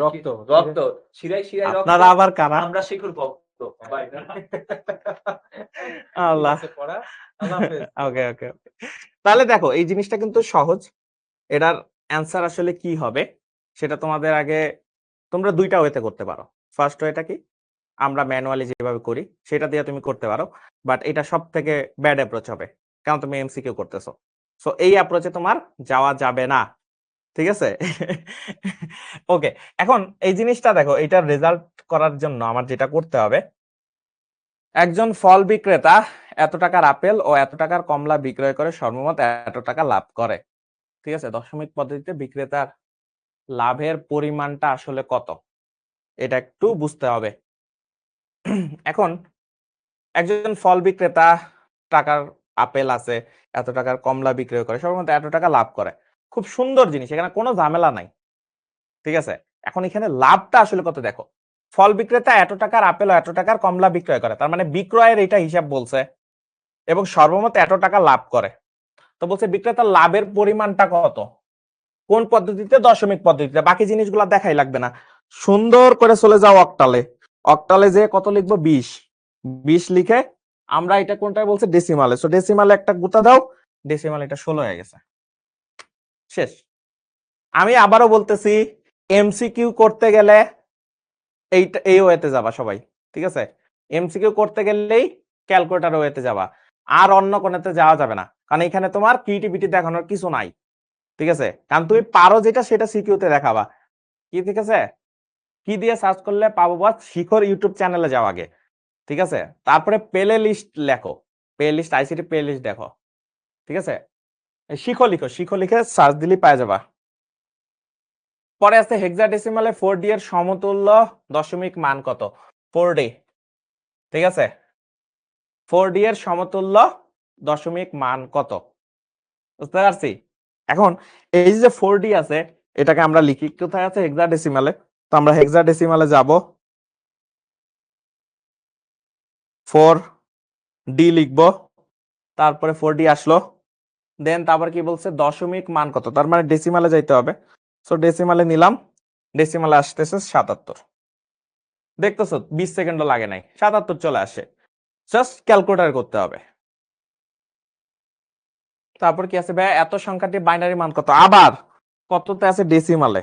রক্ত। রক্ত, শিরায় শিরায় রক্ত, আপনারা আবার কারা? আমরা শিখর ভক্ত ভাই। আল্লাহ। ঠিক আছে, পড়া। আল্লাহ হাফেজ। ওকে ওকে, তাহলে দেখো এই জিনিসটা কিন্তু সহজ। এটার অ্যান্সার আসলে কি হবে সেটা তোমাদের আগে, তোমরা দুইটা ওয়েতে করতে পারো। ফার্স্ট ওয়েটা কি, আমরা ম্যানুয়ালি যেভাবে করি সেটা দিয়ে তুমি করতে পারো, বাট এটা সব থেকে ব্যাড অ্যাপ্রোচ হবে, কারণ তুমি এমসিকিউ করতেছো। সো এই অ্যাপ্রোচে তোমার যাওয়া যাবে না। ঠিক আছে। ওকে, এখন এই জিনিসটা দেখো, এটার রেজাল্ট করার জন্য আমার যেটা করতে হবে, একজন ফল বিক্রেতা এত টাকার আপেল ও এত টাকার কমলা বিক্রয় করে সর্বমোট এত টাকা লাভ করে। ঠিক আছে, দশমিক পদ্ধতিতে বিক্রেতার লাভের পরিমাণটা আসলে কত, এটা একটু বুঝতে হবে। এখন একজন ফল বিক্রেতা টাকার আপেল আছে, এত টাকার কমলা বিক্রয় করে সর্বমোট এত টাকা লাভ করে। খুব সুন্দর জিনিস, এখানে কোনো ঝামেলা নাই। ঠিক আছে, এখন এখানে লাভটা আসলে কত দেখো, ফল বিক্রেতা এত টাকার আপেল ও এত টাকার কমলা বিক্রয় করে, তার মানে বিক্রয়ের এটা হিসাব বলছে, এবং সর্বমোট এত টাকা লাভ করে। তো বলছে বিক্রেতার লাভের পরিমাণটা কত, কোন পদ্ধতিতে, দশমিক পদ্ধতিতে। বাকি জিনিসগুলো দেখাই লাগবে না, সুন্দর করে চলে যাও অক্টালে। অক্টালে যে কত লিখবো, 20। 20 লিখে আমরা এটা কোনটায় বলছে, ডেসিমালে। সো ডেসিমালে একটা গুতা দাও, ডেসিমাল এটা 16 হয়ে গেছে, শেষ। আমি আবারও বলতেছি, এমসিকিউ করতে গেলে এই ওয়েতে যাবা সবাই। ঠিক আছে, এমসিকিউ করতে গেলেই ক্যালকুলেটর ওয়েতে যাবা, আর অন্য কোনোতে যাওয়া যাবে না, কারণ এখানে তোমার ক্রিয়েটিভিটি দেখানোর কিছু নাই। ঠিক আছে, কারণ তুমি পারো যেটা সেটা সিকিউতে দেখাবা। কি ঠিক আছে, কি দিয়ে সার্চ করলে পাবো? বা শিখর ইউটিউব চ্যানেলে যাও আগে। ঠিক আছে, তারপরে প্লে লিস্ট লেখো, playlist ICT playlist দেখো। ঠিক আছে, শিখো লিখো, শিখো লিখে সার্চ দিলেই পাওয়া যাবা। পরে আছে হেক্সাডেসিমালে 4D এর সমতুল্য দশমিক মান কত? 4D। ঠিক আছে, 4D এর সমতুল্য দশমিক মান কত? বুঝতে পারছি। এখন এই যে 4D আছে, এটাকে আমরা লিখি কোথায় আছে? হেক্সাডেসিমালে। তো আমরা হেক্সাডেসিমালে যাব, 4D লিখবো, তারপরে 4D আসলো, দেন তারপর কি বলছে? দশমিক মান কত, তার মানে ডেসিমালে যাইতে হবে। সো ডেসিমালে নিলাম, ডেসিমালে আসতেছে 77। দেখতেছো 20 সেকেন্ডও লাগে নাই, 77 চলে আসে। জাস্ট ক্যালকুলেটর করতে হবে। তারপর কি আছে ভাই? এত সংখ্যাটি বাইনারি মান কত? আবার কততে আছে? ডেসিমালে।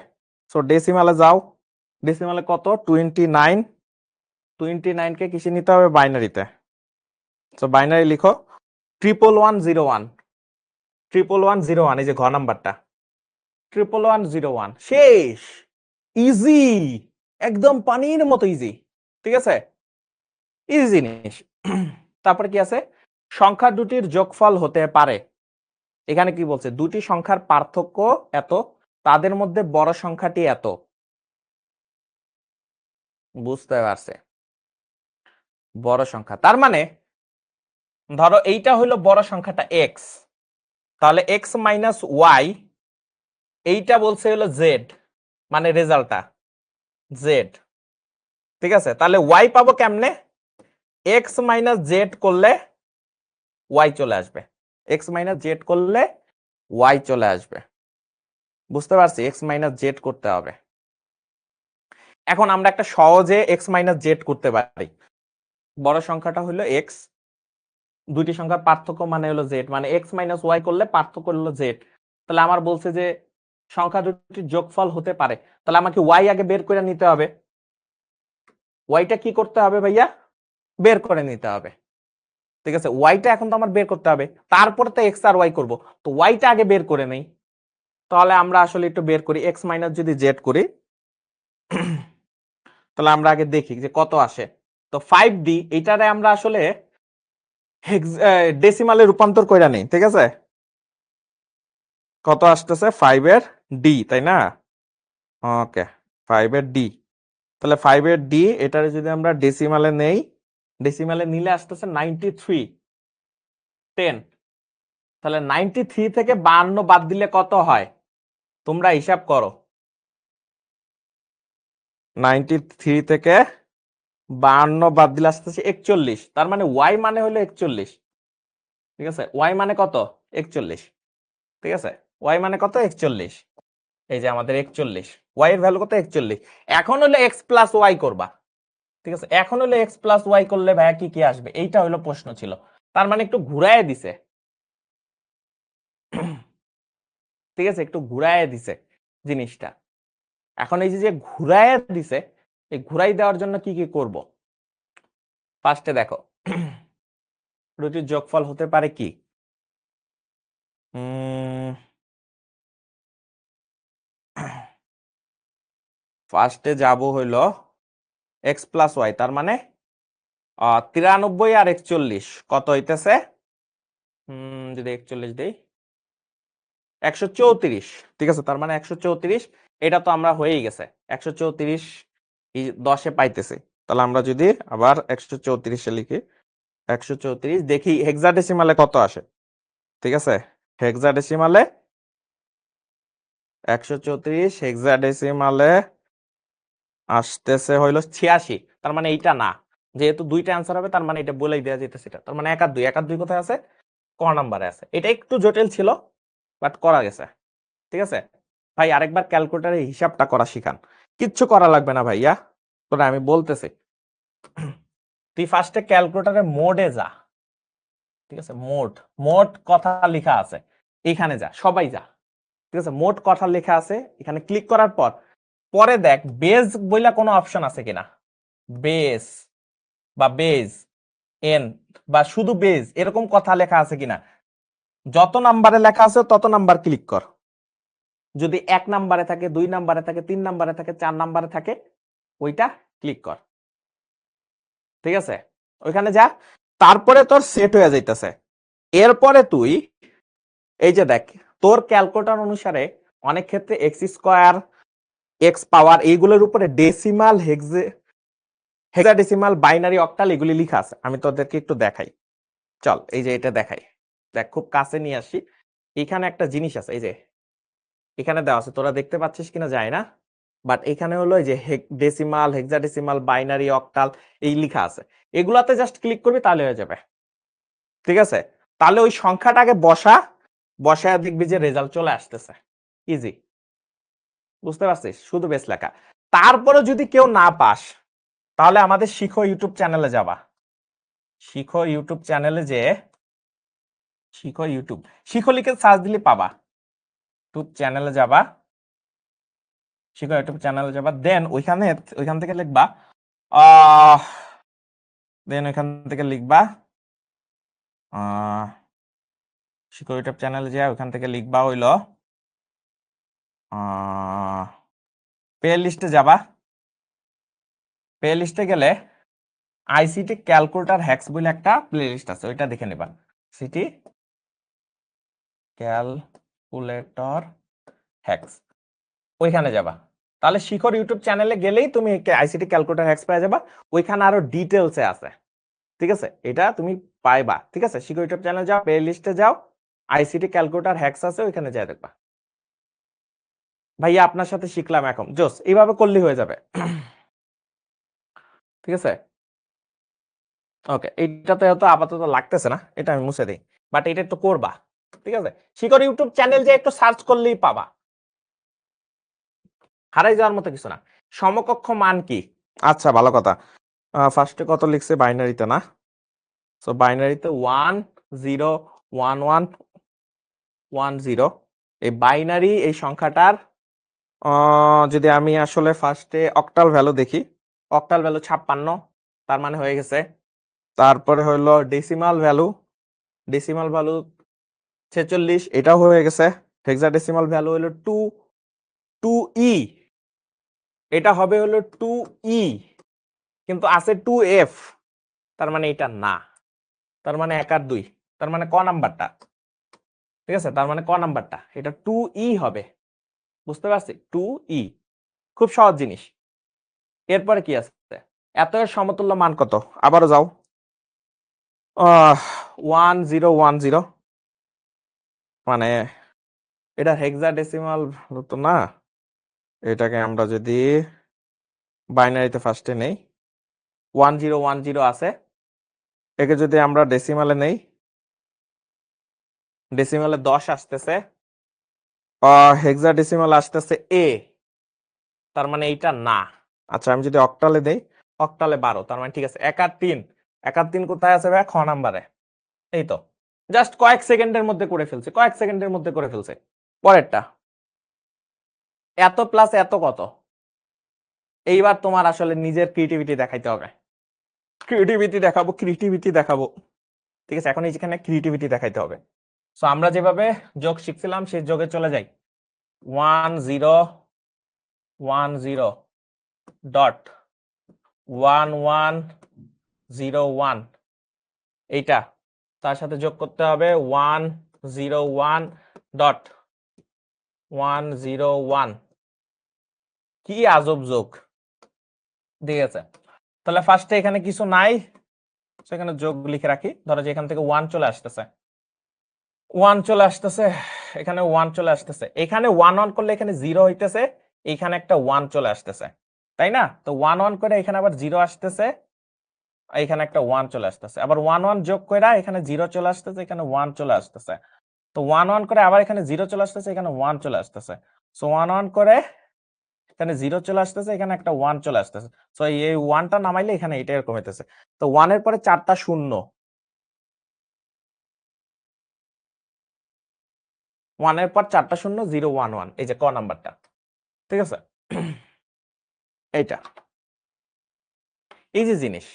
সো ডেসিমালে যাও, ডেসিমালে কত? 29। 29 কে কিসে নিতে হবে? বাইনারিতে। সো বাইনারি লিখো 11101। 11101, এই যে ঘ নাম্বারটা 11101। শেষ, ইজি, একদম পানির মতো ইজি। ঠিক আছে, ইজি জিনিস। তারপরে কি আছে? সংখ্যা দুটির যোগফল হতে পারে। এখানে কি বলছে? দুটি সংখ্যার পার্থক্য এত, তাদের মধ্যে বড় সংখ্যাটি এত। বুঝতে পারছে? বড় সংখ্যা তার মানে ধরো এইটা হলো বড় সংখ্যাটা এক্স, তাহলে এক্স মাইনাস ওয়াই, এইটা বলছে হলো জেড, মানে রেজাল্টটা জেড। ঠিক আছে, তাহলে ওয়াই পাবো কেমনে? এক্স মাইনাস জেড করলে ওয়াই চলে আসবে, এক্স মাইনাস জেড করলে ওয়াই চলে আসবে। বুঝতে পারছি? এক্স মাইনাস জেড করতে হবে। এখন আমরা একটা সহজে এক্স মাইনাস জেড করতে পারি। বড় সংখ্যাটা হলো এক্স, দুইটি সংখ্যার পার্থক্য মানে হলো জেড, মানে এক্স মাইনাস ওয়াই করলে পার্থক্য হলো জেড। তাহলে আমার বলছে যে সংখ্যা দুটির যোগফল হতে পারে, তাহলে আমাকে ওয়াই আগে বের করে নিতে হবে। ওয়াইটা কি করতে হবে ভাইয়া? বের করে নিতে হবে। ঠিক আছে, ওয়াইটা এখন তো আমার বের করতে হবে, তারপরে তো এক্স আর ওয়াই করবো। তো ওয়াইটা আগে বের করে নেই। তাহলে আমরা আসলে একটু বের করি, এক্স মাইনাস যদি জেড করি, তাহলে আমরা আগে দেখি যে কত আসে। তো 5D, এটারে আমরা আসলে ডেসিমালে রূপান্তর কইরা নেই। ঠিক আছে, কত আসতেছে? 5 এর ডি, তাই না? ওকে, 5 এর ডি। তাহলে 5 এর ডি, এটারে যদি আমরা ডেসিমালে নেই, ডেসিমালে নিলে আসতেছে 9310। তাহলে 93 থেকে 52 বাদ দিলে কত হয়? তোমরা হিসাব করো। 93 থেকে 52 বাদ দিলে আসতেছে 41, তার মানে ওয়াই মানে হলো 41। ঠিক আছে, ওয়াই মানে কত? 41। ঠিক আছে, ওয়াই মানে কত? 41। এই যে আমাদের 41, ওয়াই এর ভ্যালু কত? 41। এখন হলো এক্স প্লাস ওয়াই করবা। ঠিক আছে, এখন হলো এক্স প্লাস ওয়াই করলে ভাইয়া কি কি আসবে? এইটা হলো প্রশ্ন ছিল, তার মানে একটু ঘুরায় দিছে। ঠিক আছে, একটু ঘুরায় দিছে জিনিসটা। এখন এই যে ঘুরায় দিছে, এই ঘুরাই দেওয়ার জন্য কি কি করব? ফার্স্টে দেখো, দুটির যোগফল হতে পারে কি? ফার্স্টে যাব হইলো এক্স প্লাস ওয়াই, তার মানে 93 আর 41 কত হইতেছে? যদি 41 দেই, 134। ঠিক আছে, তার মানে 134। এটা তো আমরা হয়েই গেছে, 134 10-এ পাইতেছি। তাহলে আমরা যদি আবার 134-এ লিখি, 134 দেখি হেক্সাডেসিমালে কত আসে। ঠিক আছে, হেক্সাডেসিমালে 134 হেক্সাডেসিমালে আসতেছে হইলো 86। তার মানে এইটা না, যেহেতু দুইটা অ্যান্সার হবে, তার মানে এটা বলেই দেওয়া যেতেছে এটা। তার মানে 1 আর 2, 1 আর 2 কোথায় আছে? ক নাম্বারে আছে। এটা একটু জটিল ছিল, বাট করা গেছে। ঠিক আছে ভাই, আরেকবার ক্যালকুলেটরের হিসাবটা করা শিখান। কিচ্ছু করা লাগবে না ভাইয়া, তোরা আমি বলতেছি। তুই ফার্স্টে ক্যালকুলেটরের মোডে যা। ঠিক আছে, মোড, মোট কথা লেখা আছে, এখানে যা, সবাই যা। ঠিক আছে, মোট কথা লেখা আছে, এখানে ক্লিক করার পর পরে দেখ বেজ বইলা কোনো অপশন আছে কিনা, বেস বা বেজ। এন বা শুধু বেজ এরকম কথা লেখা আছে কিনা, যত নাম্বারে লেখা আছে তত নাম্বার ক্লিক কর। যদি 1 নাম্বারে থাকে, 2 নাম্বারে থাকে, 3 নাম্বারে থাকে, 4 নাম্বারে থাকে, ওইটা ক্লিক কর। ঠিক আছে, ওইখানে যা, তারপরে তোর সেট হয়ে যাইতেছে। এরপরে তুই এই যে দেখ, তোর ক্যালকুলেটর অনুসারে অনেক ক্ষেত্রে এক্স স্কোয়ার, এক্স পাওয়ার এইগুলোর উপরে ডেসিমাল, হেক্সাডেসিমাল, বাইনারি, অক্টাল এগুলি লেখা আছে। আমি তোদেরকে একটু দেখাই, চল এই যে এটা দেখাই, দেখ খুব কাছে নিয়ে আসি। এখানে একটা জিনিস আছে, এই যে এখানে দেওয়া আছে, তোরা দেখতে পাচ্ছিস কিনা যায় না, বাট এখানে হলো এই যে ডেসিমাল, হেক্সাডেসিমাল, বাইনারি, অক্টাল এই লেখা আছে। এগুলাতে জাস্ট ক্লিক করবি তাহলে হয়ে যাবে। ঠিক আছে, তাহলে ওই সংখ্যাটাকে বসায় দেখবি যে রেজাল্ট চলে আসতেছে। ইজি, বুঝতে পারছিস? শুধু বেস লেখা। তারপরে যদি কেউ না পাস, তাহলে আমাদের শিখো ইউটিউব চ্যানেলে যাবা। শিখো ইউটিউব চ্যানেলে যে শিখো ইউটিউব, শিখো লিখে সার্চ দিলে পাবা। ইউটিউব চ্যানেলে যাবা, শিখো ইউটিউব চ্যানেলে যাবা, দেন ওইখান থেকে লিখবা শিখো ইউটিউব চ্যানেলে যা, ওইখান থেকে লিখবা হইলো প্লে লিস্টে যাবা। প্লে লিস্টে গেলে আইসিটি ক্যালকুলেটর হ্যাক্স বলে একটা প্লে লিস্ট আছে, ওইটা দেখে নিবা। সিটি ক্যালকুলেটর হ্যাক্স, ওইখানে যাবা। তাহলে শিখর ইউটিউব চ্যানেলে গেলেই তুমি আইসিটি ক্যালকুলেটর হ্যাক্স পেয়ে যাবা। ওইখানে আরো ডিটেলসে আছে। ঠিক আছে, এটা তুমি পাইবা। ঠিক আছে, শিখর ইউটিউব চ্যানেলে যাও, প্লে লিস্টে যাও, আইসিটি ক্যালকুলেটর হ্যাক্স আছে, ওইখানে যাই দেখবা। ভাইয়া আপনার সাথে শিখলাম এখন, জোস, এইভাবে করলেই হয়ে যাবে। ঠিক আছে, ওকে, এইটাতে হয়তো আপাতত লাগতেছে না, এটা আমি মুছে দিই, বাট এটা একটু করবা। ঠিক আছে, শিখর ইউটিউব চ্যানেল যে একটু সার্চ করলেই পাবা, হারাই যাওয়ার মতো কিছু না। সমকক্ষ মান কি? আচ্ছা, ভালো কথা। ফার্স্টে কত লিখছে? বাইনারিতে না? সো বাইনারিতে 1 0 1 1 1 0। এই বাইনারি এই সংখ্যাটার যদি আমি আসলে ফার্স্টে অক্টাল ভ্যালু দেখি, অক্টাল ভ্যালু 56, তার মানে হয়ে গেছে। তারপরে হলো ডেসিমাল ভ্যালু 46, এটাও হয়ে গেছে। হেক্সাডেসিমাল ভ্যালু হলো 2e, এটা হবে হলো 2e, কিন্তু আছে 2f, তার মানে এটা না, তার মানে 1 আর 2, তার মানে ক নাম্বারটা। ঠিক আছে, তার মানে ক নাম্বারটা, এটা 2e হবে। বুঝতে পারছি? 2e, খুব সহজ জিনিস। এরপরে কি আছে? এত এর সমতুল্য মান কত? আবারও যাও, 1010, মানে এটা হেক্সাডেসিমাল তো না, এটাকে আমরা যদি বাইনারিতে ফার্স্টে নেই, 1010 আছে, একে যদি আমরা ডেসিমালে নেই, ডেসিমালে 10 আসতেছে, হেক্সাডেসিমাল আসতেছে এ, তার মানে এইটা না। আচ্ছা, আমি যদি অক্টালে দেই, অক্টালে 12, তার মানে ঠিক আছে। 1 আর 3, 1 আর 3 কোথায় আছে ভাই? খ নাম্বারে। এই তো, জাস্ট কয়েক সেকেন্ডের মধ্যে করে ফেলছে, কয়েক সেকেন্ডের মধ্যে করে ফেলছে। পরেরটা, এত প্লাস এত কত? এইবার তোমার আসলে নিজের ক্রিয়েটিভিটি দেখাইতে হবে। ক্রিয়েটিভিটি দেখাবো। ঠিক আছে, এখন এইখানে ক্রিয়েটিভিটি দেখাইতে হবে। সো আমরা যেভাবে যোগ শিখছিলাম সেই যোগে চলে যাই। 1 0 1 0 ডট 1 1 0 1, এইটা তার সাথে যোগ করতে হবে 1 0 1 ডট 1 0 1। কি আজব যোগ! ঠিক আছে, তাহলে ফার্স্টে এখানে কিছু নাই, সেখানে যোগ লিখে রাখি। ধরো যে এখান থেকে 1 চলে আসতেছে, 1 চলে আসতেছে, এখানে 1 চলে আসতেছে, এখানে 1 1 করলে এখানে 0 হইতেছে, এখানে একটা 1 চলে আসতেছে, তাই না? তো 1 1 করে এখানে আবার 0 আসতেছে, এখানে একটা 1 চলে আসতেছে, আবার 1 1 যোগ করে এখানে 0 চলে আসতেছে, এখানে 1 চলে আসতেছে। তো 1 1 করে আবার এখানে 0 চলে আসতেছে, এখানে 1 চলে আসতেছে। সো 1 1 করে এখানে 0 চলে আসতেছে, এখানে একটা 1 চলে আসতেছে। সো এই 1টা নামাইলে এখানে এটা এরকম হইতেছে। তো 1 এর পরে 4টা শূন্য, 1 এর পর 4টা শূন্য, 0 1 1, এই যে ক নাম্বারটা। ঠিক আছে, এইটা ইজি জিনিস।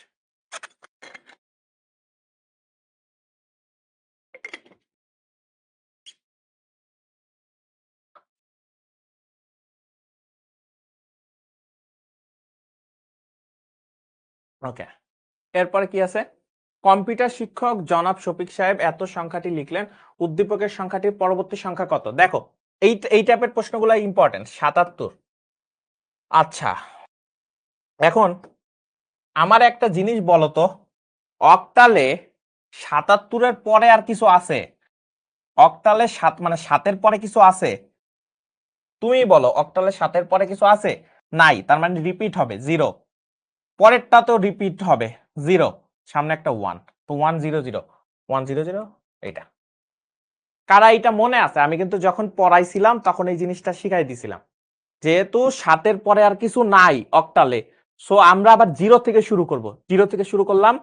ওকে, এরপরে কি আছে? কম্পিউটার শিক্ষক জনাব শফিক সাহেব এত সংখ্যাটি লিখলেন, উদ্দীপকের সংখ্যাটির পরবর্তী সংখ্যা কত? দেখো, এই টাইপের প্রশ্নগুলো ইম্পর্টেন্ট। 77। আচ্ছা, এখন আমার একটা জিনিস বলো তো, অক্টালে 77-এর পরে আর কিছু আছে? অক্টালে 7 মানে 7-এর পরে কিছু আছে? তুমি বলো, অক্টালে 7-এর পরে কিছু আছে? নাই, তার মানে রিপিট হবে 0। পরেরটা তো রিপিট হবে 0, সামনে একটা 1, তো 100 100, এইটা। কারা এটা মনে আছে? আমি কিন্তু যখন পড়াইছিলাম তখন এই জিনিসটা শিখাই দিছিলাম। যেহেতু 7-এর পরে আর কিছু নাই অক্টালে, সো আমরা আবার 0 থেকে শুরু করব। 0 থেকে শুরু করলাম।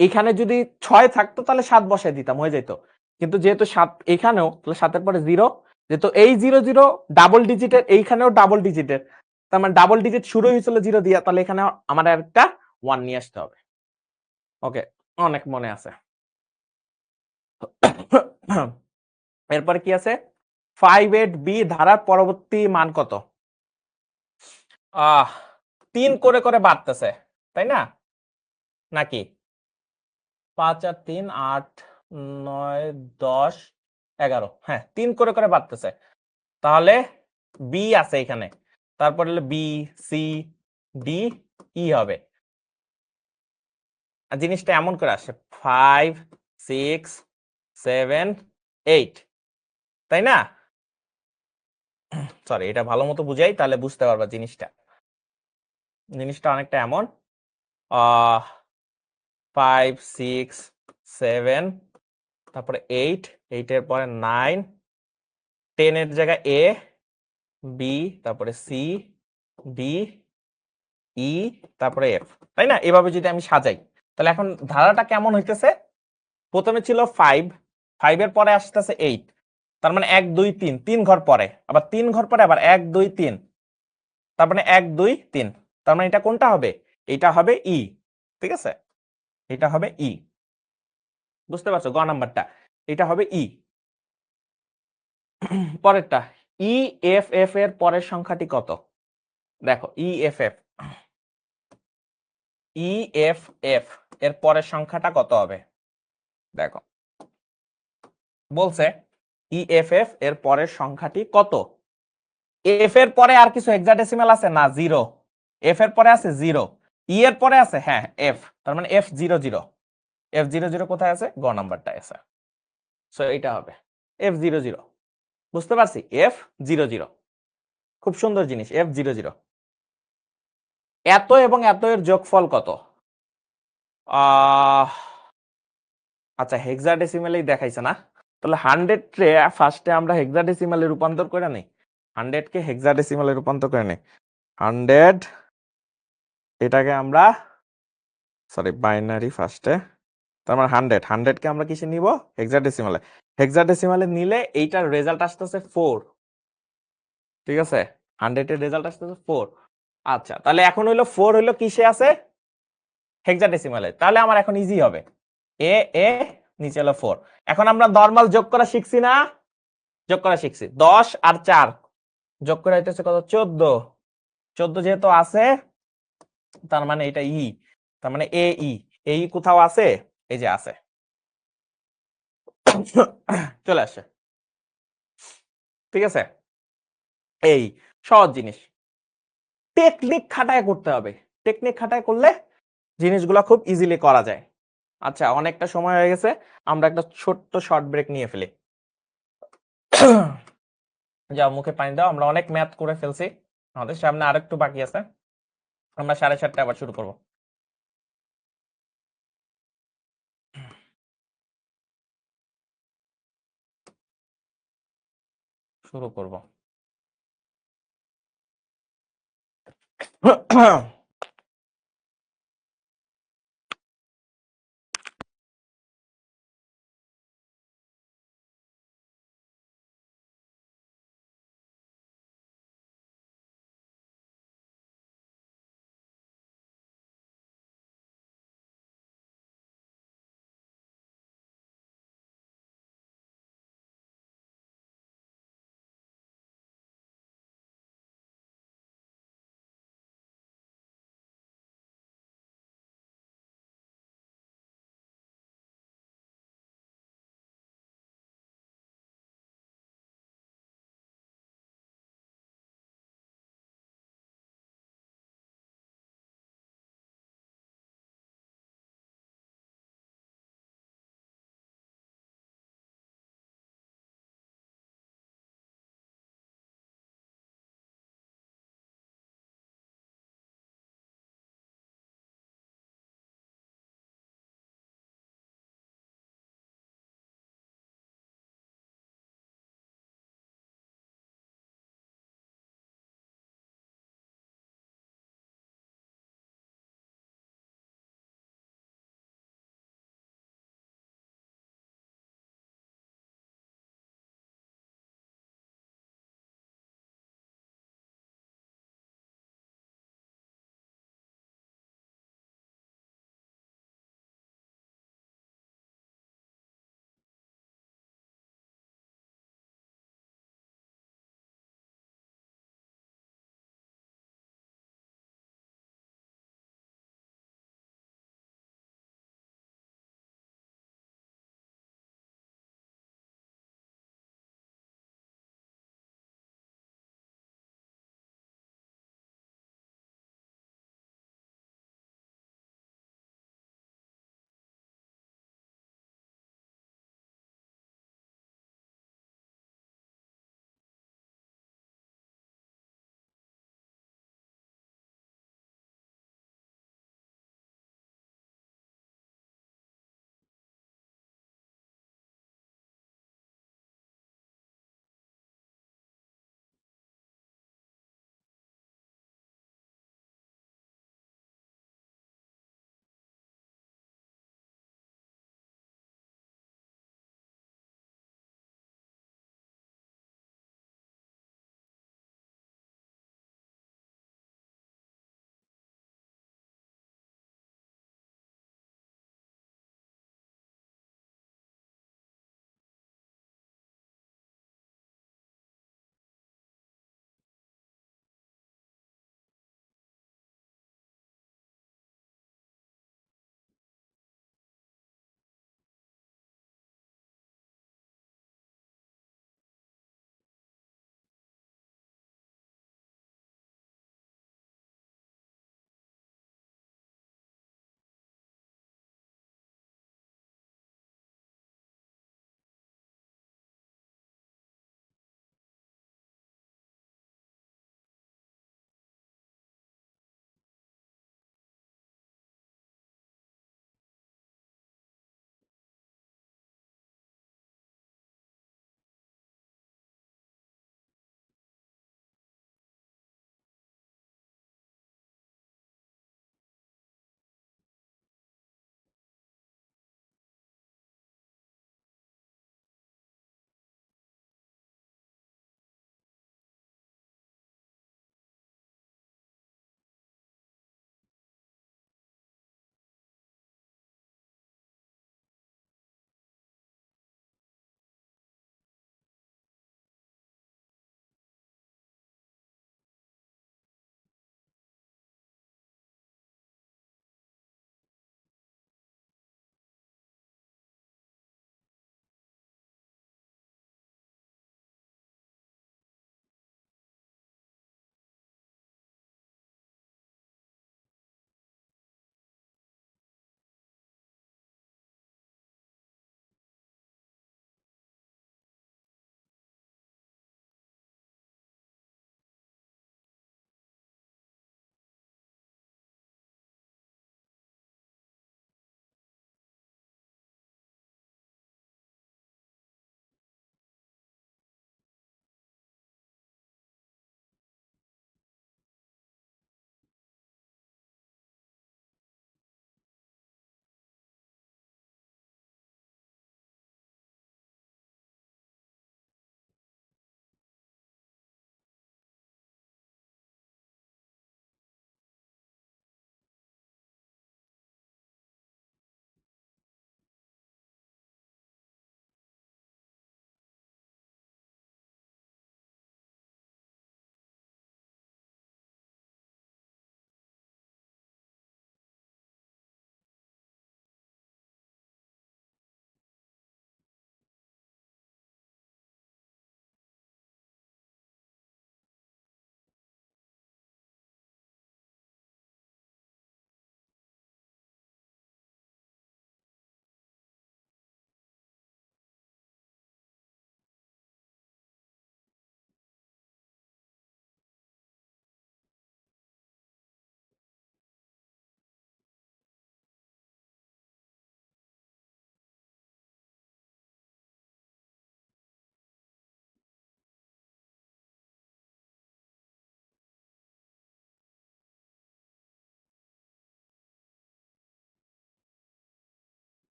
এখানে যদি 6 থাকতো তাহলে 7 বসাই দিতাম, হয়ে যেত। কিন্তু যেহেতু 7 এখানেও, তাহলে 7-এর পরে 0, যেহেতু এই 00 ডাবল ডিজিটের, এইখানেও ডাবল ডিজিটের, তার মানে ডাবল ডিজিট শুরু হয়েছিল 0 দিয়া, তাহলে এখানে আমার একটা 1 নিয়ে আসতে হবে। ওকে, অনেক মনে আছে। এরপরে কি আছে? 58B ধারার পরবর্তী মান কত? 3 করে করে বাড়তেছে, তাই না? নাকি 5 আর 3 8 9 10 11, হ্যাঁ 3 করে করে বাড়তেছে। তাহলে বি আছে এখানে, তারপরে বি, সি, ডি, ই হবে। আর জিনিসটা এমন করে আসে 5 6 7 8, তাই না? সরি, এটা ভালো মতো বুঝাই, তাহলে বুঝতে পারবা জিনিসটা। জিনিসটা অনেকটা এমন, 5 6 7, তারপরে 8, 8-এর পরে 9, 10-এর জায়গায় এ, বি, তারপরে সি, ডি, ই, তারপরে এফ, তাই না? এভাবে যদি আমি সাজাই, তাহলে এখন ধারাটা কেমন হইতেছে? প্রথমে ছিল 5, 5-এর পরে আসতেছে 8, তার মানে 1 2 3, 3 ঘর পরে, আবার 3 ঘর পরে আবার 1 2 3, তার মানে 1 2 3, তার মানে এটা কোনটা হবে? এটা হবে ই, ঠিক আছে? এটা হবে ই, বুঝতে পারছো? গ নাম্বারটা, এটা হবে ই। পরেরটা, ই এফ এফ এর পরের সংখ্যাটি কত? দেখো, E F F, E F F এর পরের সংখ্যাটা কত হবে? দেখো, বলছে ই এফ এফ এর পরের সংখ্যাটি কত? এফ এর পরে আর কিছু হেক্সাডেসিমাল আছে? না, 0। এফ এর পরে আছে 0, ই এর পরে আছে, হ্যাঁ এফ, তার মানে F00। F00 কোথায় আছে? গ নাম্বারটা আছে। সো এটা হবে F00। বুঝতে পারছি? F00, খুব সুন্দর জিনিস, F00। এত এবং এত এর যোগফল কত? আচ্ছা, হেক্সাডেসিমালেই দেখাইছে না, তাহলে 100 রে ফার্স্টে আমরা হেক্সাডেসিমালে রূপান্তর করে নেই। 100 কে হেক্সাডেসিমালে রূপান্তর করে নেই। 100, এটাকে আমরা, সরি, বাইনারি ফার্স্টে, তার মানে 100 কে আমরা কিসে নিব? হেক্সাডেসিমালে। হেক্সাডেসিমালে নিলে এইটার রেজাল্ট আসতেছে 4, ঠিক আছে? 100 এর রেজাল্ট আসতেছে 4। আচ্ছা, তাহলে এখন হইলো 4 হইলো কিসে আছে? হেক্সাডেসিমালে। তাহলে আমার এখন ইজি হবে, এ এ, নিচে হলো 4। এখন আমরা নরমাল যোগ করা শিখছি না? যোগ করা শিখছি। 10 আর 4 যোগ করে হইতেছে কত? 14। 14 যেহেতু আছে, তার মানে এটা ই, তার মানে এ ই। এই কোথাও আছে? এই যে আছে, চলে আসে, ঠিক আছে? এই সহজ জিনিস, টেকনিক খাটায় করতে হবে। টেকনিক খাটায় করলে জিনিসগুলো খুব ইজিলি করা যায়। আচ্ছা, অনেকটা সময় হয়ে গেছে, আমরা একটা ছোট্ট শর্ট ব্রেক নিয়ে ফেলি। যাও, মুখে পানি দাও। আমরা অনেক ম্যাথ করে ফেলছি, আমাদের সামনে আরেকটু বাকি আছে। আমরা 7:30 আবার শুরু করব। শুরু করব।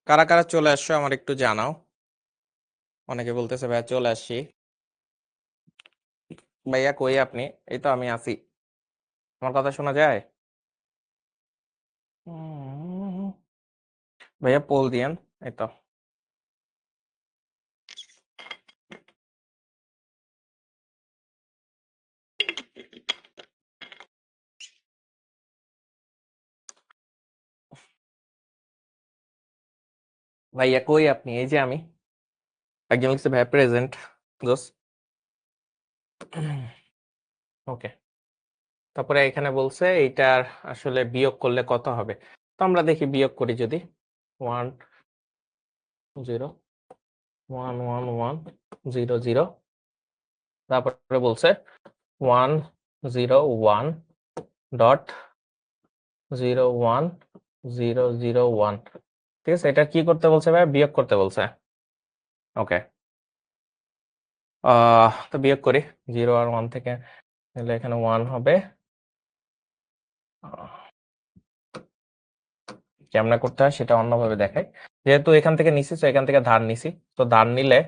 কারা কারা চলে আসছো আমার একটু জানাও। অনেকে বলতেছে ভাইয়া চলে আসছি। ভাইয়া কই আপনি? এই তো আমি আছি। আমার কথা শোনা যায়? উম, ভাইয়া পোল দিয়েন। এই তো। ভাইয়া কই আপনি? এই যে আমি। একজন লিখছে ভাইয়া প্রেজেন্ট। জোস। ওকে। তারপরে এখানে বলছে এইটার আসলে বিয়োগ করলে কত হবে। তো আমরা দেখি বিয়োগ করি যদি। 1 0 1 1 1 0 0। তারপরে বলছে 1 0 1 ডট 0 1 0 0 1। ঠিক আছে, এটা কি করতে বলছে ভাই? বিয়োগ করতে বলছে। ওকে। তো বিয়োগ করি। 0 আর 1 থেকে তাহলে এখানে 1 হবে। কেমনে করতে হয় সেটা অন্যভাবে দেখাই। যেহেতু এখান থেকে নিছি, তো এখান থেকে ধার নিছি, তো ধার নিলে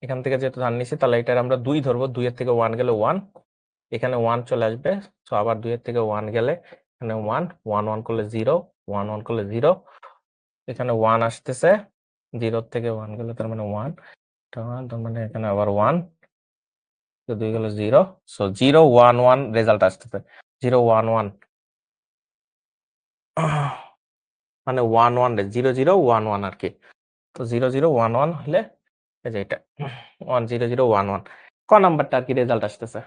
এখান থেকে যেহেতু ধার নিছি, তাহলে এটার আমরা 2 ধরবো। 2 এর থেকে 1 গেলে 1, এখানে 1 চলে আসবে। তো আবার 2 এর থেকে 1 গেলে এখানে 1 1 1 করলে 0 1 1 করলে 0, এখানে 1 আসতেছে। 0 থেকে 1 গেলে তার মানে 1, তার মানে এখানে আবার 1, তো 2 গেলে 0। সো 0 1 1 রেজাল্ট আসতেছে। 0 1 1 মানে 1 1 0 0 1 1 আর কি। তো 0 0 1 1 হলে এই যে এটা 1 0 0 1 1 ক নাম্বারটা আর কি রেজাল্ট আসতেছে।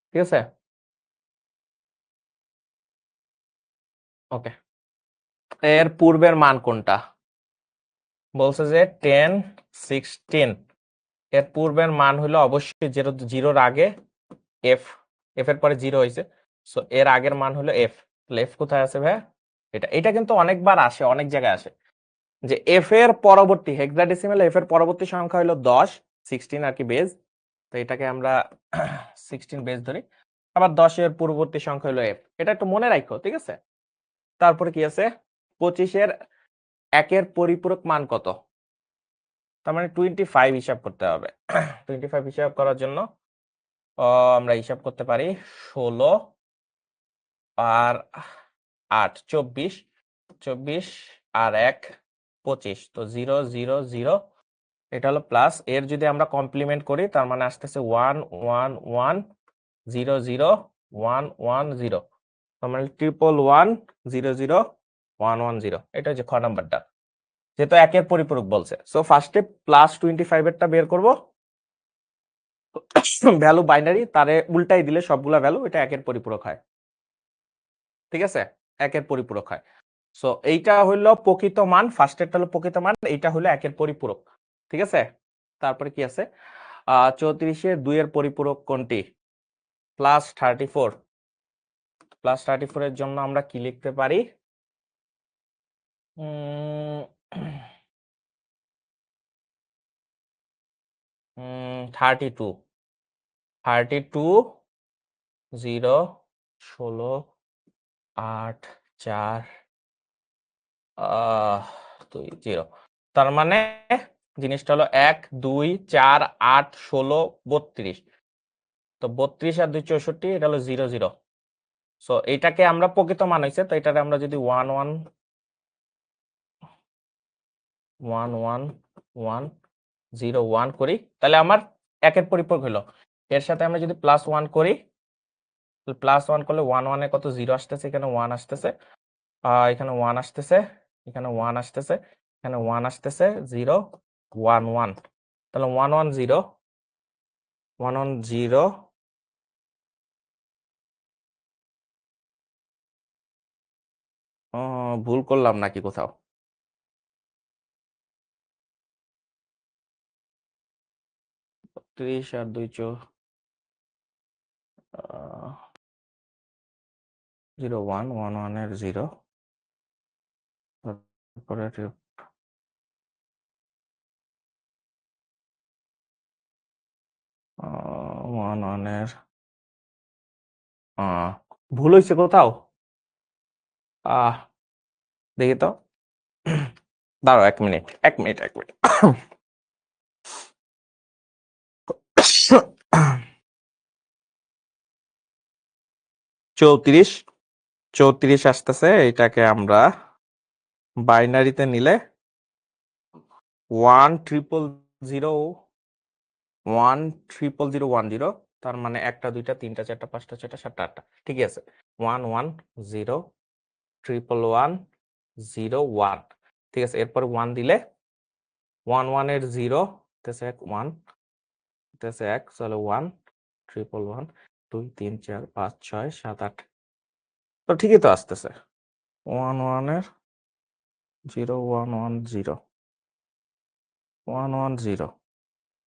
ঠিক আছে। ওকে। এর পূর্বের মান কোনটা? বলছে যে 10 16। এর পূর্বের মান হলো অবশ্যই 0 0-র আগে এফ, এফ এর পরে 0 হয়েছে। সো এর আগের মান হলো এফ। তাহলে এফ কোথায় আছে ভাই? এটা এটা কিন্তু অনেকবার আসে, অনেক জায়গায় আসে যে এফ এর পরবর্তী হেক্সাডেসিমাল এফ এর পরবর্তী সংখ্যা হলো 10, 16 আর কি বেজ। তো এটাকে আমরা 16 বেজ ধরি। আবার 10 এর পূর্ববর্তী সংখ্যা হলো এফ, এটা একটু মনে রাখো। ঠিক আছে। তারপরে কি আছে? 25 এর একের পরিপূরক মান কত? তার মানে 25 হিসাব করতে হবে। 25 হিসাব করার জন্য আমরা হিসাব করতে পারি 16 আর 8 24, 24 আর 1 25। তো 0 0 0, এটা হলো প্লাস। এর যদি আমরা কমপ্লিমেন্ট করি তার মানে আসতেছে 1 1 1 0 0 1 1 0। তার মানে 111 0 0 1 1 0। এটা হচ্ছে খ নাম্বারটা, যেহেতু একের পরিপূরক বলছে। সো ফার্স্টে প্লাস 25 এরটা বের করব। ভ্যালু বাইনারি, তারে উল্টাই দিলে সবগুলা ভ্যালু এটা একের পরিপূরক হয়। ঠিক আছে, একের পরিপূরক হয়। সো এইটা হলো প্রকৃত মান, ফার্স্টেরটা হলো প্রকৃত মান, এইটা হলো একের পরিপূরক। ঠিক আছে। তারপরে কি আছে? 34 এর 2 এর পরিপূরক কোনটি? প্লাস 34। প্লাস 34 এর জন্য আমরা কি লিখতে পারি? 32 32 0 16 8 4 2 0। তার মানে জিনিসটা হলো 1 2 4 8 16 32। তো 32 আর 2 64, এটা হলো 0 0। সো এটাকে আমরা প্রকৃত মান হয়েছে, তো এটাকে আমরা যদি 1 1 1 1 1 0 1 করি, তাহলে আমার একের পরিপূরক হলো। এর সাথে আমরা যদি প্লাস 1 করি, প্লাস 1 করলে 1 1 এ কত 0 আসতেছে, এখানে 1 আসতেছে, এখানে 1 আসতেছে, এখানে 1 আসতেছে, এখানে 1 আসতেছে, 0 1 1। তাহলে 1 1 0 1 1 0 ভুল করলাম নাকি কোথাও? 30 আর 2 0 1 1 1 এর 0, তারপরে 1 1 এর ভুল হয়েছে কোথাও। দেখি তো। দাঁড়াও 1 মিনিট 1 মিনিট 1 মিনিট 34 আসতেছে, এটাকে আমরা বাইনারিতে নিলে 100010010, তার মানে 1টা 2টা 3টা 4টা 5টা 6টা 7টা 8টা, ঠিকই আছে। 1101101, ঠিক আছে। এরপর 1 দিলে 11 এর 0 তেছে 1 তেছে 1, তাহলে 111 2 3 4 5 6 7 8, তো ঠিকই তো আসতেছে। 11 এর 0110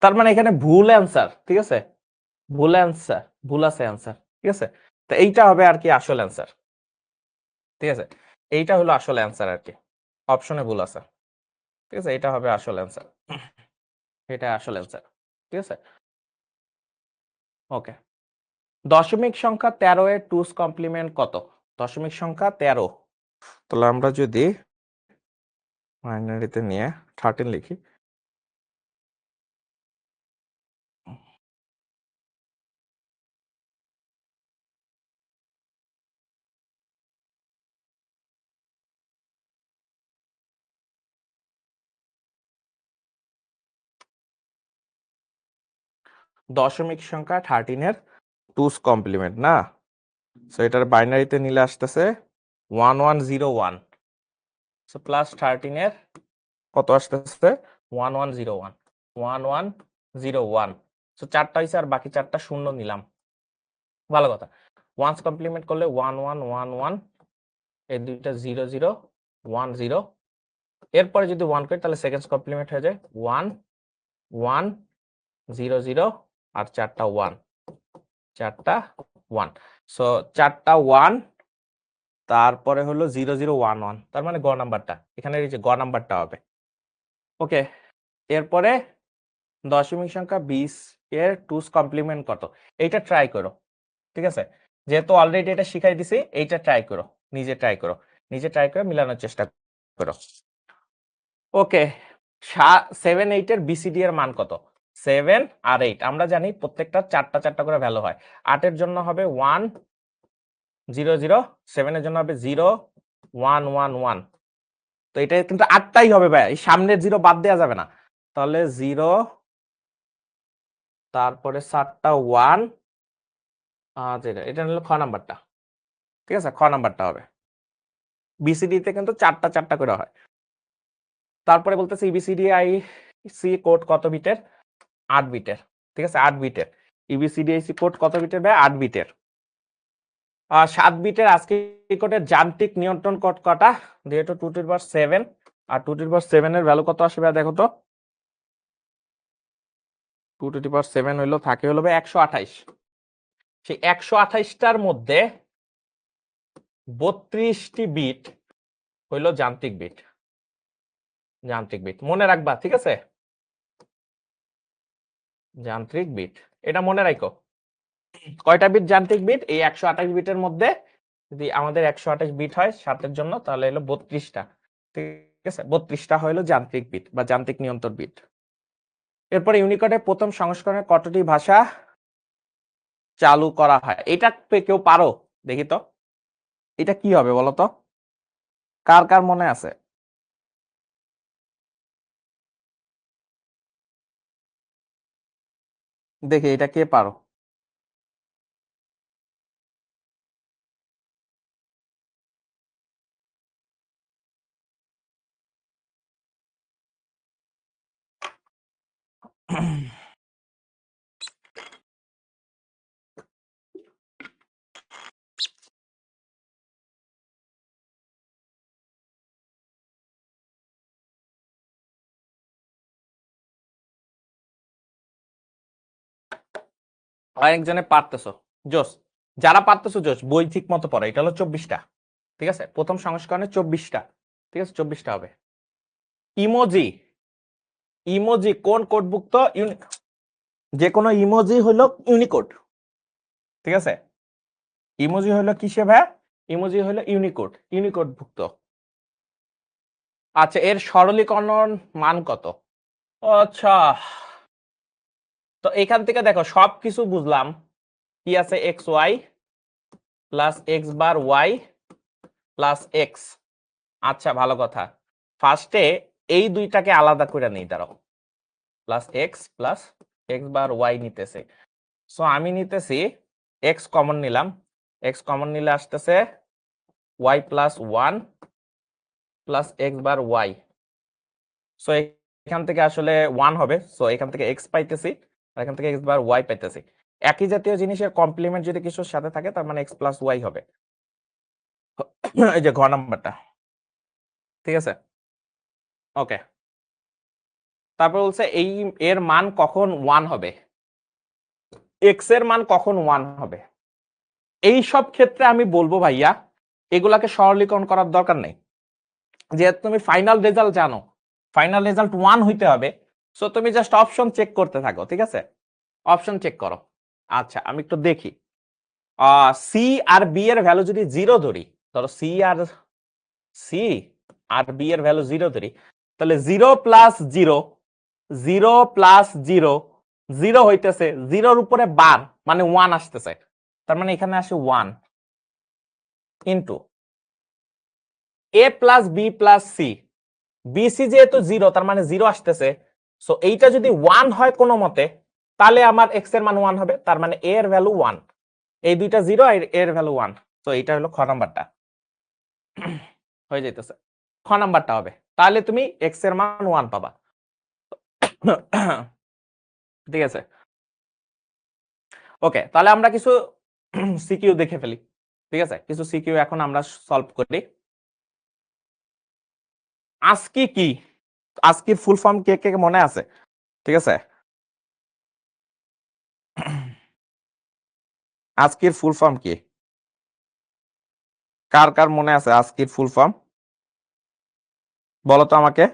তার মানে এখানে ভুল অ্যান্সার, ঠিক আছে, ভুল অ্যান্সার, ভুল আছে অ্যান্সার, ঠিক আছে। তো এইটা হবে আর কি আসল অ্যান্সার, ঠিক আছে। এইটা হলো আসল অ্যান্সার আর কি, অপশনে ভুল আছে, ঠিক আছে। এটা হবে আসল অ্যান্সার, এটা আসল অ্যান্সার, ঠিক আছে। ওকে, দশমিক সংখ্যা 13 এর 2's কমপ্লিমেন্ট কত? দশমিক সংখ্যা 13, তাহলে আমরা যদি বাইনারিতে নিয়ে 13 লিখি, দশমিক সংখ্যা 13 এর 2's কমপ্লিমেন্ট না, সো এটার বাইনারিতে নিলে আসতেছে 1101, সো প্লাস 13 এর কত আসতেছে 1101, 1101, সো 4টা হইছে আর বাকি 4টা শূন্য নিলাম, ভালো কথা। ওয়ান্স কমপ্লিমেন্ট করলে 1111, এই দুইটা 0010, এরপরে যদি 1 করি তাহলে সেকেন্ডস কমপ্লিমেন্ট হয়ে যায় 1100 আর 4টা 1, 4টা 1, সো 4টা 1, তারপরে হলো 0011, তার মানে গ নাম্বারটা, এখানে এই যে গ নাম্বারটা হবে। ওকে, এরপরে দশমিক সংখ্যা 20 এর 2's কমপ্লিমেন্ট কত? এইটা ট্রাই করো, ঠিক আছে। যেহেতু অলরেডি এটা শিখাই দিছি, এইটা ট্রাই করো, নিজে ট্রাই করো, নিজে ট্রাই করে মিলানোর চেষ্টা করো। ওকে, 7 8 এর বিসিডি এর মান কত? 7 আর 8 আমরা জানি প্রত্যেকটা 4টা 4টা করে ভ্যালু হয়। 8 এর জন্য হবে 1 0 0, 7 এর জন্য হবে 0 1 1 1, তো এটা কিন্তু 8টাই হবে ভাই, এই সামনের 0 বাদ দেওয়া যাবে না, তাহলে 0, তারপরে 7টা 1, এটা হলো খ নাম্বারটা, ঠিক আছে, খ নাম্বারটা হবে। বিসিডি তে কিন্তু 4টা 4টা করে হয়। তারপরে বলতেছে ইবিসিডি আই সি কোড কত বিটের? 8 বিটের, ঠিক আছে, 8 বিটের। ইবিসিডি আই সি কোড কত বিটের ভাই? 8 বিটের। 7 বিটের আজকে কোডের যান্ত্রিক নিয়ন্ত্রণ কোড কটা? যেহেতু 2^7, আর 2^7 এর ভ্যালু কত আসবে দেখো তো, 2^7 হইলো থাকে হলো 128, সেই 128টার মধ্যে 32টি বিট হইলো যান্ত্রিক বিট, যান্ত্রিক বিট মনে রাখবা, ঠিক আছে, যান্ত্রিক বিট, এটা মনে রাখো। কয়টা বিট যান্ত্রিক বিট? এই 128 বিটের মধ্যে যদি আমাদের 128 বিট হয় 7 জন্য, তাহলে হলো 32টা, ঠিক আছে, 32টা হলো যান্ত্রিক বিট বা যান্ত্রিক নিয়ন্ত্রণ বিট। এরপরে ইউনিকোডের প্রথম সংস্করণে কতটি ভাষা চালু করা হয়? এটা কেউ পারো দেখি তো, এটা কি হবে বলো তো, কার কার মনে আছে? দেখি এটা কে পারো? আরেকজনে পারতেছো, জোস, যারা পারতেছো জোস, বই ঠিক মতো পড়ো। এটা হলো 24টা, ঠিক আছে, প্রথম সংস্করণে 24টা, ঠিক আছে, 24টা হবে। ইমোজি, ইমোজি কোন কোডভুক্ত? যে কোনো ইমোজি হলো ইউনিকোড, ঠিক আছে, ইমোজি হলো কিসে ভাই? ইমোজি হলো ইউনিকোড, ইউনিকোড ভুক্ত। আচ্ছা, এর সরলীকরণ মান কত? আচ্ছা, তো এখান থেকে দেখো সবকিছু বুঝলাম। কি আছে? X Y plus X bar Y plus x. আচ্ছা, ভালো কথা। ফার্স্টে এই দুইটাকে আলাদা করে নিই, দাঁড়াও। প্লাস এক্স বার ওয়াই নিতেছে। সো আমি নিতেছি এক্স কমন নিলাম, এক্স কমন নিলে আসতেছে Y plus one plus X bar Y. So এখান থেকে আসলে ওয়ান হবে, সো এখান থেকে এক্স পাইতেছি আর এখান থেকে এক্স বার ওয়াই পাইতেছি। একই জাতীয় জিনিসের কমপ্লিমেন্ট যদি কিছুর সাথে থাকে তার মানে এক্স প্লাস ওয়াই হবে। এই যে ঘ নাম্বারটা, ঠিক আছে? ওকে, তারপর বলছে এই এর মান কখন ওয়ান হবে, এক্স এর মান কখন ওয়ান হবে। এই সব ক্ষেত্রে আমি বলবো ভাইয়া এগুলাকে সরলীকরণ করার দরকার নেই, যেহেতু তুমি ফাইনাল রেজাল্ট জানো, ফাইনাল রেজাল্ট ওয়ান হইতে হবে। সো তুমি জাস্ট অপশন চেক করতে থাকো, ঠিক আছে? অপশন চেক করো। আচ্ছা, আমি একটু দেখি। সি আর বি এর ভ্যালু যদি জিরো ধরি, ধরো সি আর বি এর ভ্যালু জিরো ধরি, তাহলে zero plus zero, zero plus zero, zero হইতেছে, জিরোর উপরে বার মানে ওয়ান আসতেছে, তার মানে এখানে আসে one into A plus B plus C. BC যেহেতু জিরো তার মানে জিরো আসতেছে, সো এইটা যদি ওয়ান হয় কোনো মতে তাহলে আমার এক্স এর মান ওয়ান হবে, তার মানে এ এর ভ্যালু ওয়ান। এই দুইটা জিরো আর এর ভ্যালু ওয়ান, তো এইটা হলো খ নাম্বারটা হয়ে যাইতেছে। খ নাম্বারটা হবে, তাহলে তুমি এক্স এর মান ওয়ান পাবা। ঠিক আছে, ওকে, তাহলে আমরা কিছু সিকিউ দেখে ফেলি। ঠিক আছে, কিছু সিকিউ এখন আমরা সলভ করি। আজকি কি, আজকির ফুল ফর্ম কে কে মনে আছে? ঠিক আছে, আজকের ফুল ফর্ম কি, কার কার মনে আছে আজকের ফুল ফর্ম? বলো তো আমাকে।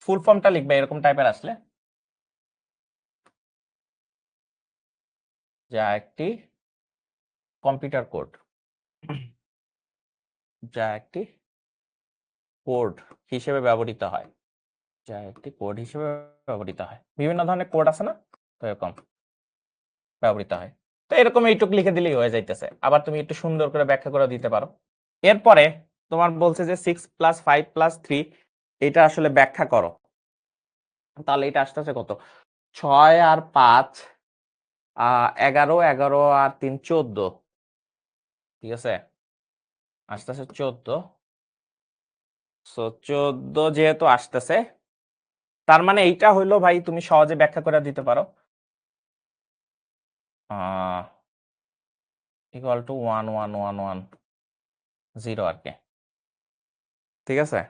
ফুল ফর্মটা লিখবে এরকম টাইপের আসলে, যা একটি কম্পিউটার কোড, যা একটি কোড হিসেবে ব্যবহৃত হয়, যা একটি কোড হিসেবে ব্যবহৃত হয়। বিভিন্ন ধরনের কোড আছে না, তো এরকম ব্যবহৃত হয়। তো এরকম এইটুক লিখে দিলেই হয়ে যাইতেছে। আবার তুমি একটু সুন্দর করে ব্যাখ্যা করে দিতে পারো। এরপরে তোমার বলছে যে 6+5+3 এটা আসলে ব্যাখ্যা করো, তাহলে এটা আসতেছে কত? 6 আর 5 11, 11 আর 3 14, ঠিক আছে, আসতেছে 14। সো 14 যেহেতু আসতেছে তার মানে এইটা হইলো ভাই, তুমি সহজে ব্যাখ্যা করে দিতে পারো ইকুয়াল টু 1 1 1 1 0 আর কি, ঠিক আছে?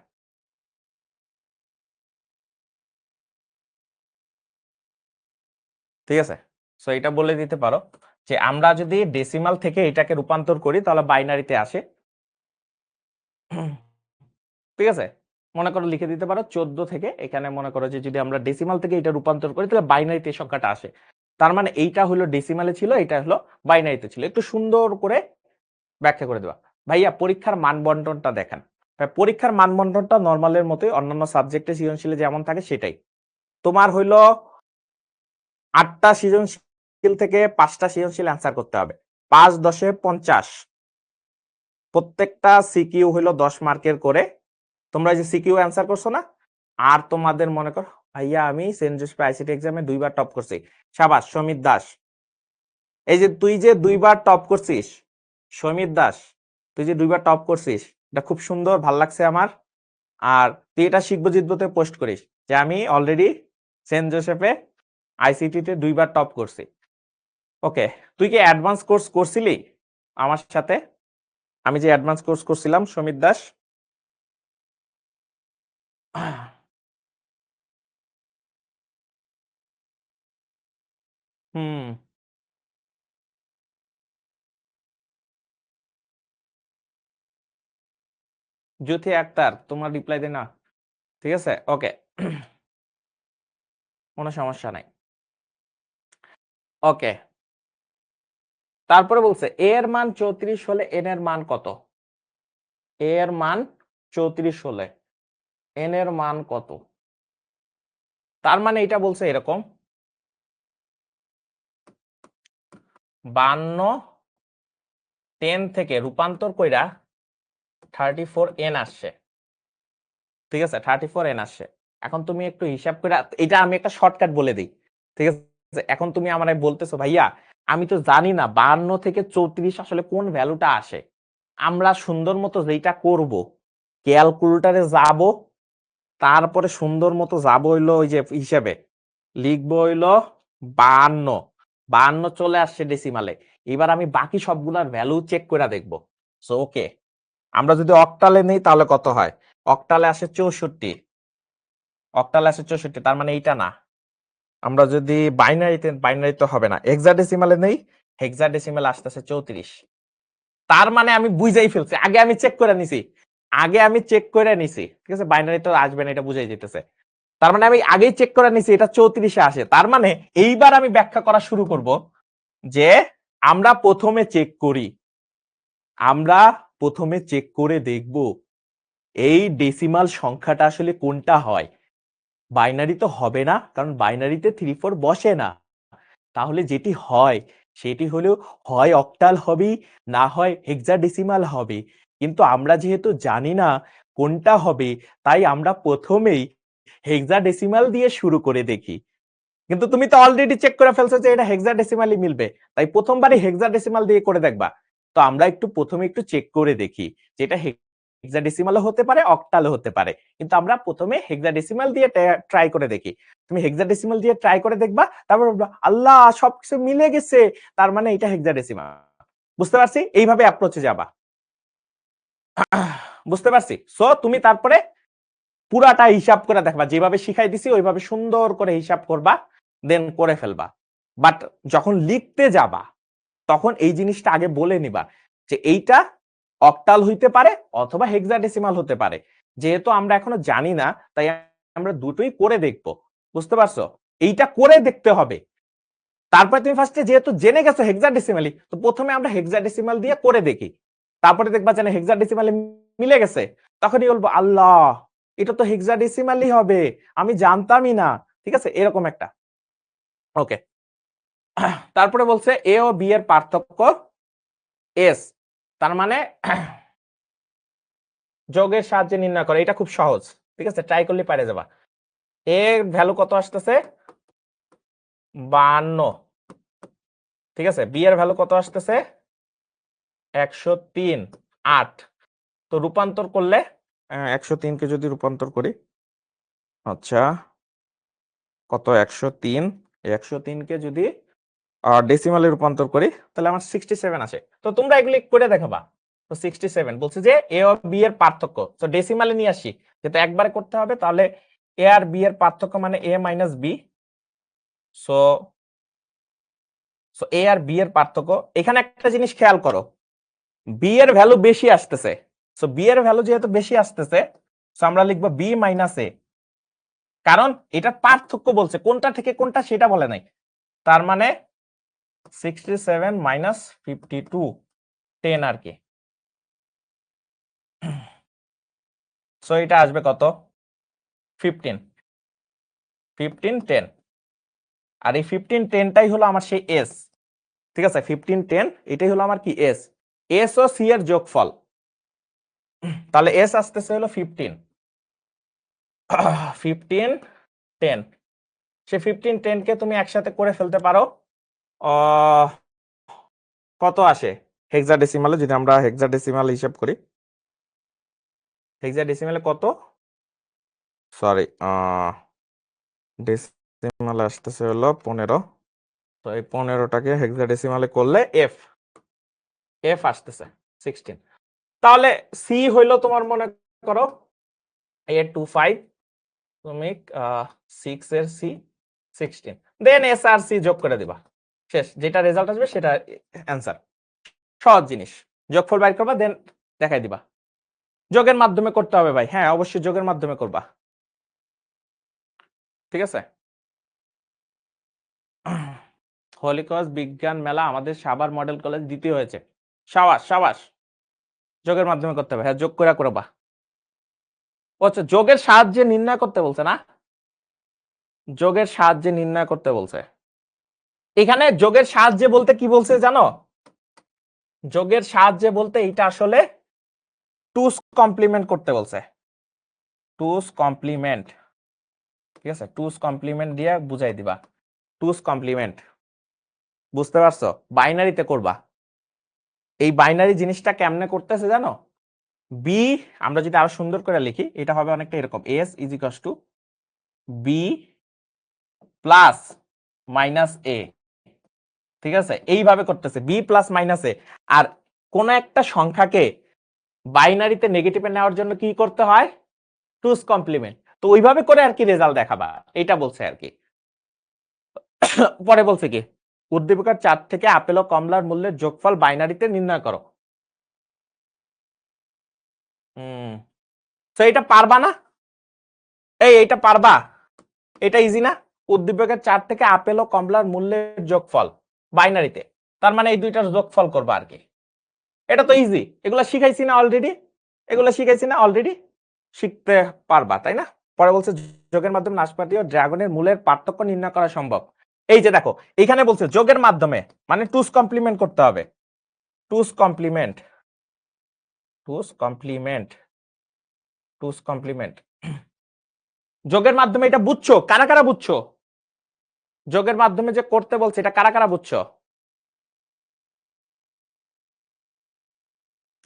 ঠিক আছে, সো এটা বলে দিতে পারো যে আমরা যদি ডেসিমাল থেকে এটাকে রূপান্তর করি তাহলে বাইনারিতে আসে। ঠিক আছে, মনে করো লিখে দিতে পারো 14 থেকে, এখানে মনে করো যে যদি আমরা ডেসিমাল থেকে এটা রূপান্তর করি তাহলে বাইনারিতে এই সংখ্যাটা আসে, তার মানে এইটা হলো ডেসিমালে ছিল, এটা হলো বাইনারিতে ছিল। একটু সুন্দর করে ব্যাখ্যা করে দেওয়া। ভাইয়া পরীক্ষার মানবন্টনটা দেখেন, পরীক্ষার মানবন্টনটা নর্মালের মতোই, অন্যান্য সাবজেক্টে সৃজনশীলে যেমন থাকে সেটাই। তোমার হইলো 8টা সৃজনশীল থেকে 5টা সৃজনশীল অ্যান্সার করতে হবে, 5 10 50। প্রত্যেকটা সিকিউ হইলো 10 মার্কের করে। তোমরা যে সিকিউ অ্যান্সার করছো না, আর তোমাদের মনে করো ভাইয়া আমি সেন্ট জোসেফ আইসিটি এক্সামে 2বার টপ করছি, সাবাস সমিত দাস। এই যে তুই যে 2বার টপ করছিস সমিত দাস, তুই যে 2বার টপ করছিস, এটা খুব সুন্দর, ভাল লাগছে আমার। আর তুই এটা শিখবো জিতবোতে পোস্ট করিস যে আমি অলরেডি সেন্ট জোসেফে আইসিটিতে 2বার টপ করছি। ওকে, তুই কি অ্যাডভান্স কোর্স করছিলি আমার সাথে? আমি যে অ্যাডভান্স কোর্স করছিলাম সমিত দাস, হুম জ্যোতি আক্তার তোমার রিপ্লাই দে না, ঠিক আছে, ওকে। কোনো সমস্যা নাই, ওকে। তারপরে বলছে এ এর মান 34 হলে এন এর মান কত? এ এর মান 34 হলে এন এর মান কত? তার মানে এটা বলছে এরকম 52 10 থেকে রূপান্তর কইরা 34n আসছে, ঠিক আছে, 34n আসছে। এখন তুমি একটু হিসাব করে, এটা আমি একটা শর্টকাট বলে দিই, ঠিক আছে। এখন তুমি আমারে বলতেছো ভাইয়া আমি তো জানি না 52 থেকে 34 আসলে কোন ভ্যালুটা আসে। আমরা সুন্দর মতো যেটা করব, ক্যালকুলেটরে যাব, তারপরে সুন্দর মতো যাবো হইলো ওই যে হিসাবে লিখবো হইলো 52, 52 চলে আসছে ডেসিমালে। এবার আমি বাকি সবগুলার ভ্যালু চেক করে দেখবো। সো ওকে, আমরা যদি অক্টালে নেই তাহলে কত হয়? অক্টালে আসে 64, অক্টালে আসে 64, তার মানে এইটা না। আমরা যদি বাইনারিতে, বাইনারি তো হবে না, হেক্সাডেসিমালে নেই, হেক্সাডেসিমালে আসতেছে 34। তার মানে আমি বুঝাই ফেলছি, আগে আমি চেক করে নিছি, আগে আমি চেক করে নিছি, ঠিক আছে, বাইনারি তো আসবে না, এটা বুঝাই যেতেছে। তার মানে আমি আগেই চেক করে নিছি এটা 34-এ আসে। তার মানে এইবার আমি ব্যাখ্যা করা শুরু করব যে আমরা প্রথমে চেক করি, আমরা প্রথমে চেক করে দেখব এই ডেসিমাল সংখ্যাটা আসলে কোনটা হয়। বাইনারি তো হবে না, কারণ বাইনারিতে 3-4 বসে না। তাহলে যেটি হয় সেটি হলো হয় অক্টাল হবে, না হয় হেক্সাডেসিমাল হবে। কিন্তু আমরা যেহেতু জানি না কোনটা হবে, তাই আমরা প্রথমেই হেক্সাডেসিমাল দিয়ে শুরু করে দেখি। কিন্তু তুমি তো অলরেডি চেক করে ফেলছো যে এটা হেক্সাডেসিমালই মিলবে, তাই প্রথমবারই হেক্সাডেসিমাল দিয়ে করে দেখবা। তো আমরা একটু প্রথমে একটু চেক করে দেখি যেটা হেক্সাডেসিমালও হতে পারে, অক্টালও হতে পারে, কিন্তু আমরা প্রথমে হেক্সাডেসিমাল দিয়ে ট্রাই করে দেখি। তুমি হেক্সাডেসিমাল দিয়ে ট্রাই করে দেখবা, তারপর বলবা, আল্লাহ সবকিছু মিলে গেছে, তার মানে এটা হেক্সাডেসিমাল। বুঝতে পারছি, এইভাবে অ্যাপ্রোচে যাবা। বুঝতে পারছি। সো তুমি তারপরে পুরাটা হিসাব করে দেখবা, যেভাবে শিখাই দিছি ওইভাবে সুন্দর করে হিসাব করবা, দেন করে ফেলবা। বাট যখন লিখতে যাবা তখন এই জিনিসটা আগে বলে নিবা যে এইটা অক্টাল হইতে পারে অথবা হেক্সাডেসিমাল হতে পারে। যেহেতু আমরা এখনো জানি না, তাই আমরা দুটোই করে দেখব। বুঝতে পারছো? এইটা করে দেখতে হবে। তারপরে তুমি ফার্স্টে যেহেতু জেনে গেছো হেক্সাডেসিমালি, তো প্রথমে আমরা হেক্সাডেসিমাল দিয়ে করে দেখি। তারপরে দেখবা যে হেক্সাডেসিমালে মিলে গেছে, তখনই বলবো আল্লাহ এটা তো হেক্সাডেসিমালই হবে, আমি জানতামই না। ঠিক আছে, এরকম একটা। ওকে, তারপরে বলছে এ ও বি এর পার্থক্য এস, তার মানে যোগের সাহায্যে নির্ণয় করে। এটা খুব সহজ, ঠিক আছে, ট্রাই করলে পারে যাবা। এ ভ্যালু কত আসতেছে? 52, ঠিক আছে। বি এর ভ্যালু কত আসতেছে? 103, 8। তো রূপান্তর করলে 103 কে যদি রূপান্তর করি, আচ্ছা কত? 103, 103 কে যদি ডেসিমালে রূপান্তর করি তাহলে আমার 67 আসে। তো তোমরা এগুলি করে দেখাবা। তো 67 বলছে যে এ ও বি এর পার্থক্য, তো ডেসিমালে নিয়ে আসি, যেটা একবারে করতে হবে, তাহলে এ আর বি এর পার্থক্য মানে এ মাইনাস বি। সো সো এ আর বি এর পার্থক্য। এখানে একটা জিনিস খেয়াল করো, বি এর ভ্যালু বেশি আসতেছে। সো বি এর ভ্যালু যেহেতু বেশি আসতেছে, সো আমরা লিখবো বি মাইনাস এ, কারণ এটা পার্থক্য বলছে, কোনটা থেকে কোনটা সেটা বলে নাই। তার মানে 67 মাইনাস 52, 10 আর কি। সো এটা আসবে কত? 15, 15, 10। আর এই 15, 10টাই হলো আমার সেই এস, ঠিক আছে। 15, 10 এটাই হলো আমার কি এস, এস ও সি এর যোগফল। তাহলে এস আসতেছে হলো 15, 15, 10। সে 15, 10 কে তুমি একসাথে করে ফেলতে পারো। কত আসে হেক্সাডেসিমালে? যদি আমরা হেক্সাডেসিমাল হিসাব করি, হেক্সাডেসিমালে কত? সরি, ডেসিমালে আসতেছে হলো 15। তো এই 15টাকে হেক্সাডেসিমালে করলে এফ, এফ আসতেছে 16। তাহলে সি হইলো তোমার মনে করো 825, তুমি 6 এর সি 16 দেন এস আর সি যোগ করে দিবা, শেষ। যেটা রেজাল্ট আসবে সেটা অ্যান্সার। সহজ জিনিস, যোগফল বাইর করবা দেন দেখাই দিবা। যোগের মাধ্যমে করতে হবে ভাই, হ্যাঁ অবশ্যই যোগের মাধ্যমে করবা, ঠিক আছে। হলিক্রস বিজ্ঞান মেলা আমাদের সাভার মডেল কলেজ দ্বিতীয় হয়েছে, সাবাস সাবাস। যোগের মাধ্যমে করতে হবে, হ্যাঁ যোগ করে করবা। আচ্ছা যোগের সাহায্যে নির্ণয় করতে বলছে না, যোগের সাহায্যে নির্ণয় করতে বলছে। এখানে যোগের সাহায্যে বলতে কি বলছে জানো, যোগের সাহায্যে বলতে এটা আসলে টুস কমপ্লিমেন্ট করতে বলছে, টুস কমপ্লিমেন্ট, ঠিক আছে। টুস কমপ্লিমেন্ট দিয়ে বুঝাই দিবা, টুস কমপ্লিমেন্ট, বুঝতে পারছো? বাইনারিতে করবা। এই বাইনারি জিনিসটা কেমনে করতেছে জানো, বি আমরা যদি আরো সুন্দর করে লিখি এটা হবে অনেকটা এরকম, S is equals to B plus minus A, ঠিক আছে। এইভাবে করতেছে বি প্লাস মাইনাস এ। আর কোন একটা সংখ্যাকে বাইনারিতে নেগেটিভে নেওয়ার জন্য কি করতে হয়, টুস কমপ্লিমেন্ট। তো ওইভাবে করে আর কি রেজাল্ট দেখাবা, এটা বলছে আর কি। পরে বলছে কি, উদ্দীপকের চার থেকে আপেল ও কমলার মূল্যের যোগফল বাইনারিতে নির্ণয় করো। তো এটা পারবা না, এইটা পারবা, এটা ইজি না। উদ্দীপকের চার থেকে আপেল ও কমলার মূল্যের যোগফল বাইনারিতে, তার মানে এই দুইটার যোগফল করবা আর কি। এটা তো ইজি, এগুলা শিখাইছি না অলরেডি, এগুলা শিখাইছি না অলরেডি, শিখতে পারবা তাই না। পরে বলছে যোগের মাধ্যমে নাশপাতি ও ড্রাগনের মূলের পার্থক্য নির্ণয় করা সম্ভব। এই যে দেখো এখানে বলছে যোগের মাধ্যমে মানে টুস কমপ্লিমেন্ট করতে হবে, টুস কমপ্লিমেন্ট, টুস কমপ্লিমেন্ট, টুস কমপ্লিমেন্ট। যোগের মাধ্যমে এটা বুঝছো, কারা কারা বুঝছো? যোগের মাধ্যমে যে করতে বলছে এটা কারা কারা বুঝছো?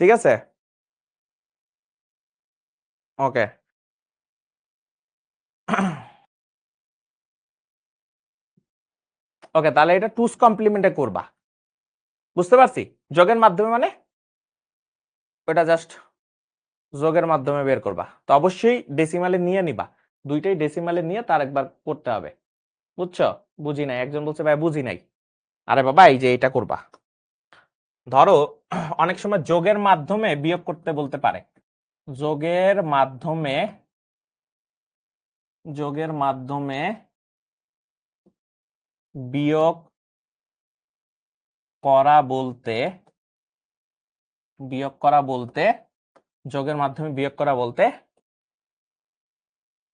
ঠিক আছে, ওকে। ওকে তাহলে এটা টুস কমপ্লিমেন্টে করবা, বুঝতে পারছি। যোগের মাধ্যমে মানে ওটা জাস্ট যোগের মাধ্যমে বের করবা, তো অবশ্যই ডেসিমালে নিয়ে নিবা, দুইটাই ডেসিমালে নিয়ে তার একবার করতে হবে, বুঝছো? বুঝি নাই, একজন বলছে ভাই বুঝি নাই। আরে বাবা এই যে এটা করবা, ধরো অনেক সময় যোগের মাধ্যমে বিয়োগ করতে বলতে পারে, যোগের মাধ্যমে, যোগের মাধ্যমে বিয়োগ করা বলতে, বিয়োগ করা বলতে, যোগের মাধ্যমে বিয়োগ করা বলতে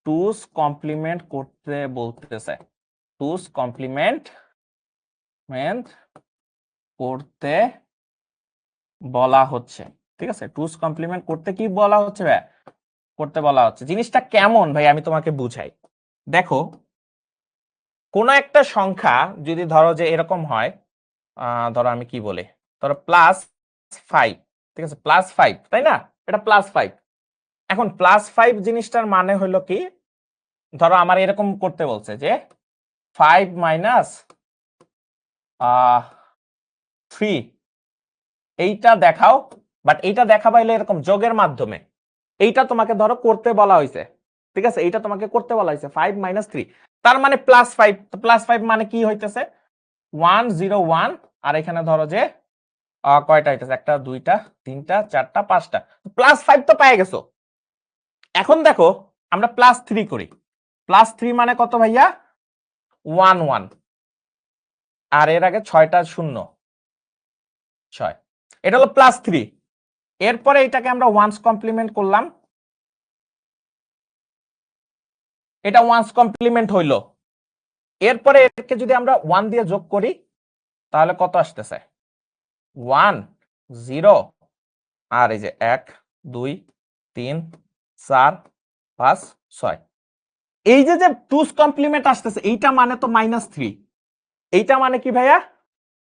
টুস কমপ্লিমেন্ট করতে বলতেছে, টুস কমপ্লিমেন্ট করতে বলা হচ্ছে, ঠিক আছে। টুস কমপ্লিমেন্ট করতে কি বলা হচ্ছে ভাই, করতে বলা হচ্ছে। জিনিসটা কেমন ভাই আমি তোমাকে বুঝাই, দেখো কোন একটা সংখ্যা যদি ধরো যে এরকম হয়, ধরো আমি কি বলি, ধরো +5, ঠিক আছে, +5 তাই না, এটা +5। এখন +5 জিনিসটার মানে হলো কি, ধরো আমার এরকম করতে বলছে যে 5 মাইনাস 3 এইটা দেখাও, বাট এইটা দেখাবাইলে এরকম যোগের মাধ্যমে, এইটা তোমাকে ধরো করতে বলা হয়েছে, ঠিক আছে, এইটা তোমাকে করতে বলা হয়েছে 5 মাইনাস 3, তার মানে +5, +5 মানে কি হইতেছে 101, আর এখানে ধরো যে কয়টা হইতেছে, একটা দুইটা তিনটা চারটা পাঁচটা, +5 তো পেয়ে গেছো। এখন দেখো আমরা +3 করি, +3 মানে কত ভাইয়া 11, আর এর আগে 6টা শূন্য 6, এটা হলো +3। এরপরে এটাকে আমরা ওয়ান্স কমপ্লিমেন্ট করলাম, এটা ওয়ান্স কমপ্লিমেন্ট হইলো। এরপরে এটাকে যদি আমরা 1 দিয়ে যোগ করি তাহলে কত আসতেছে 1 0, আর এই যে 1 2 3 4 5 6, এই যে যে টুস কমপ্লিমেন্ট আসতেছে এইটা মানে তো -3, এইটা মানে কি ভাইয়া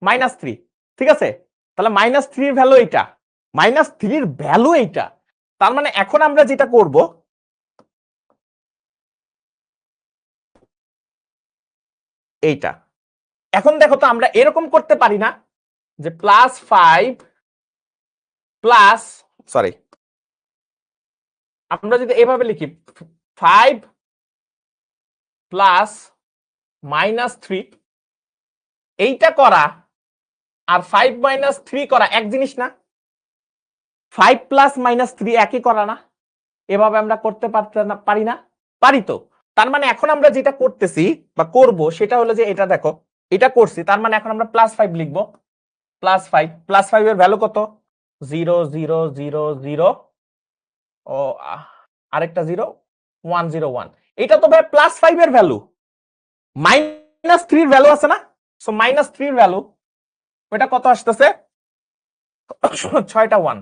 -3, ঠিক আছে। তাহলে -3 এর ভ্যালু এইটা, -3 এর ভ্যালু এইটা, তার মানে এখন আমরা যেটা করব, এইটা। এখন দেখো তো আমরা এরকম করতে পারি না যে +5 প্লাস, সরি আমরা যদি এভাবে লিখি 5 প্লাস -3 এইটা করা আর 5 - 3 করা এক জিনিস না? 5 প্লাস -3 একই করা না? এভাবে আমরা করতে পারি না? পারি তো। তার মানে এখন আমরা যেটা করতেছি বা করব সেটা হলো যে এটা দেখো, এটা করছি, তার মানে এখন আমরা +5 লিখবো। +5 এর ভ্যালু কত? 0 0 0 0 ও আরেকটা 0 1 0 1। এটা তো ভাই +5 এর ভ্যালু। -3 এর ভ্যালু আছে না? সো -3 এর ভ্যালু ওটা কত আসতেছে? 6টা 1,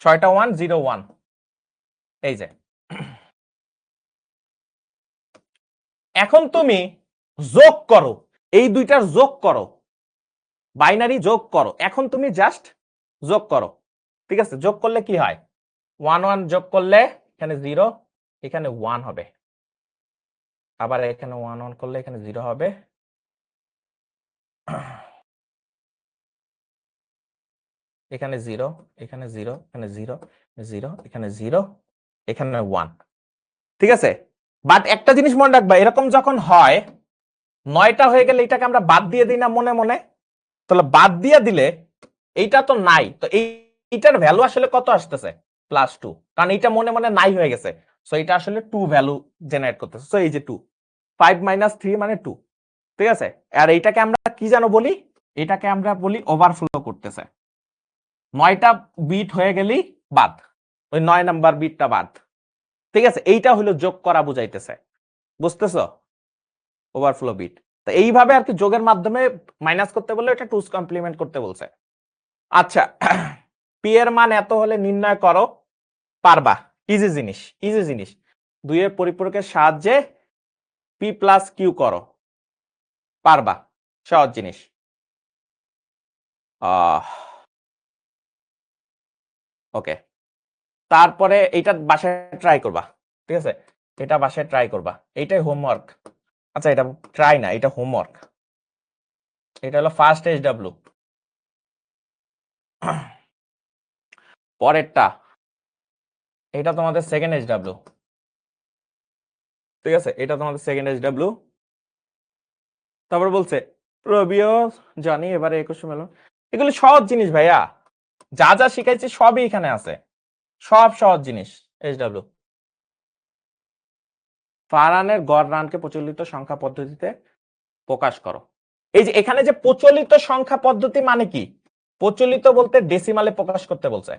6টা 1 0 1। এই যে এখন তুমি যোগ করো, এই দুইটার যোগ করো, বাইনারি যোগ করো। এখন তুমি জাস্ট যোগ করো, ঠিক আছে? যোগ করলে কি হয়? 1 1 যোগ করলে এখানে 0, এখানে 1 হবে। আবার এখানে 1 1 করলে এখানে 0 হবে। এখানে 0, এখানে 0, এখানে 0, 0, এখানে 0, এখানে 1। ঠিক আছে? বাট একটা জিনিস মনে রাখবা, এরকম যখন হয় 9টা হয়ে গেলে এটাকে আমরা বাদ দিয়ে দিই না মনে মনে? তাহলে বাদ দিয়ে দিলে এইটা তো নাই, তো এইটার ভ্যালু আসলে কত আসতেছে? +2, কারণ এইটা মনে মনে নাই হয়ে গেছে। সো এটা আসলে 2 ভ্যালু জেনারেট করতেছে। সো এই যে 2, 5 - 3 মানে 2। ঠিক আছে? আর এইটাকে আমরা কি জানো বলি? এটাকে আমরা বলি ওভারফ্লো করতেছে। 9টা বিট হয়ে গেলেই বাদ, ওই 9 নাম্বার বিটটা বাদ। ঠিক আছে? এইটা হলো যোগ করা বুঝাইতেছে। বুঝতেছো? Overflow bit. তো এইভাবে আর কি যোগের মাধ্যমে মাইনাস করতে বললে এটা 2's কমপ্লিমেন্ট করতে বলছে। আচ্ছা, পি এর মান এত হলে নির্ণয় করো। পারবা, ইজি জিনিস, ইজি জিনিস। 2 এর পরিপূরকের সাহায্যে পি প্লাস কিউ করো, পারবা, সহজ জিনিস। ওকে, তারপরে এইটা বাসায় ট্রাই করবা। ঠিক আছে? এটা বাসায় ট্রাই করবা, এইটাই হোমওয়ার্ক। আচ্ছা, এটা ট্রাই না, এটা হোমওয়ার্ক। এটা হলো ফার্স্ট এইচডব্লিউ। পরেরটা এটা তোমাদের সেকেন্ড এইচডব্লিউ। ঠিক আছে? এটা তোমাদের সেকেন্ড এইচডব্লিউ। তারপর বলছে রবিও জানি এবারে 21 মেলন। এগুলো সহজ জিনিস ভাইয়া, যা যা শিখাইছি সবই এখানে আছে, সব সহজ জিনিস। এইচডব্লিউ ফারহানের গড় রানকে প্রচলিত সংখ্যা পদ্ধতিতে প্রকাশ করো। এই যে এখানে যে প্রচলিত সংখ্যা পদ্ধতি মানে কি? প্রচলিত বলতে ডেসিমালে প্রকাশ করতে বলছে।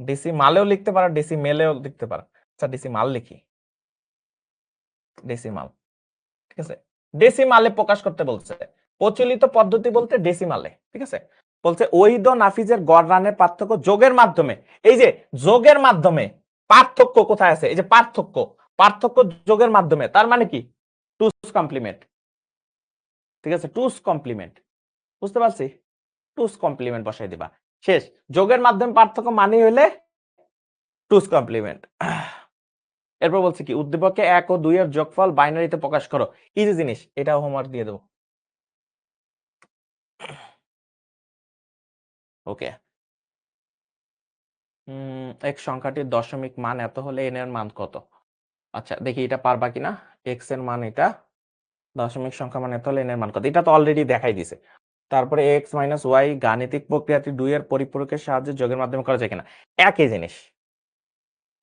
ডেসিমালেও লিখতে পারো, ডেসিমেলেও লিখতে পারো। আচ্ছা, ডেসিমাল লিখি, ডেসিমাল। ঠিক আছে? ডেসিমালে প্রকাশ করতে বলছে। প্রচলিত পদ্ধতি বলতে ডেসিমালে। ঠিক আছে? বলছে ওহিদ ও নাফিজের গড় রানের পার্থক্য যোগের মাধ্যমে। এই যে যোগের মাধ্যমে পার্থক্য কোথায় আছে? এই যে পার্থক্য, পার্থক্য যোগের মাধ্যমে, তার মানে কি? 2's complement. ঠিক আছে? 2's কমপ্লিমেন্ট, বুঝতে পারছি? 2's কমপ্লিমেন্ট বসাই দিবা, শেষ। যোগের মাধ্যমে পার্থক্য মানে হইলে 2's কমপ্লিমেন্ট। এরপর বলছে কি উদ্দীপকে 1 ও 2 এর যোগফল বাইনারিতে প্রকাশ করো। ইজি জিনিস, এটা হোমওয়ার্ক দিয়ে দেবো। ওকে, এক সংখ্যাটির দশমিক মান এত হলে n এর মান কত? আচ্ছা, দেখি এটা পারবা কিনা। x এর মান এটা, দশমিক সংখ্যা মান এত হলে n এর মান কত? এটা তো অলরেডি দেখাই দিছে। তারপরে x - y গাণিতিক প্রক্রিয়াটি 2 এর পরিপূরকের সাহায্যে যোগের মাধ্যমে করা যায় কিনা? একই জিনিস।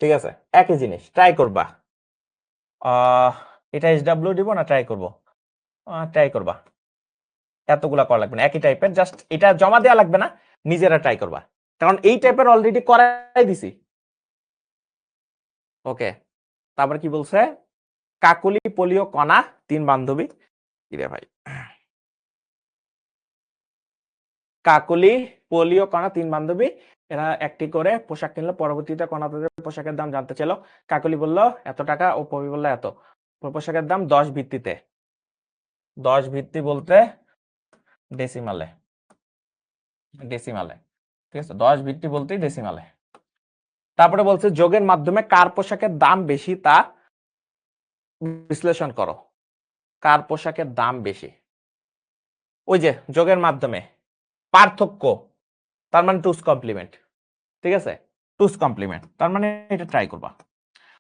ঠিক আছে? একই জিনিস, ট্রাই করবা। এটা SW দিব না ট্রাই করব? ট্রাই করবা। এতগুলা করা লাগবে না, একই টাইপের, জাস্ট এটা জমা দেওয়া লাগবে না, নিজেরা ট্রাই করবা, কারণ এই টাইপের অলরেডি করাই দিছি। ওকে, তারপর কি বলছে? কাকলি পোলিও কণা 3 বান্ধবী। কিরে ভাই, কাকলি পোলিও কণা 3 বান্ধবী, এরা একটি করে পোশাক কিনলো। পরবর্তীতে কণা তাদের পোশাকের দাম জানতে চাইলো। কাকলি বলল এত টাকা, ও পপি বলল এত। পোশাকের দাম 10 ভিত্তিতে। 10 ভিত্তি বলতে ডেসিমালে, ডেসিমালে। ঠিক আছে? 10 ভিত্তি বলতেই ডেসিমালে। তারপরে বলছে যোগের মাধ্যমে কার পোশাকের দাম বেশি তা বিশ্লেষণ করো। কার পোশাকের দাম বেশি? ওই যে যোগের মাধ্যমে পার্থক্য, তার মানে 2's কমপ্লিমেন্ট। ঠিক আছে? টুস কমপ্লিমেন্ট, তার মানে এটা ট্রাই করবা।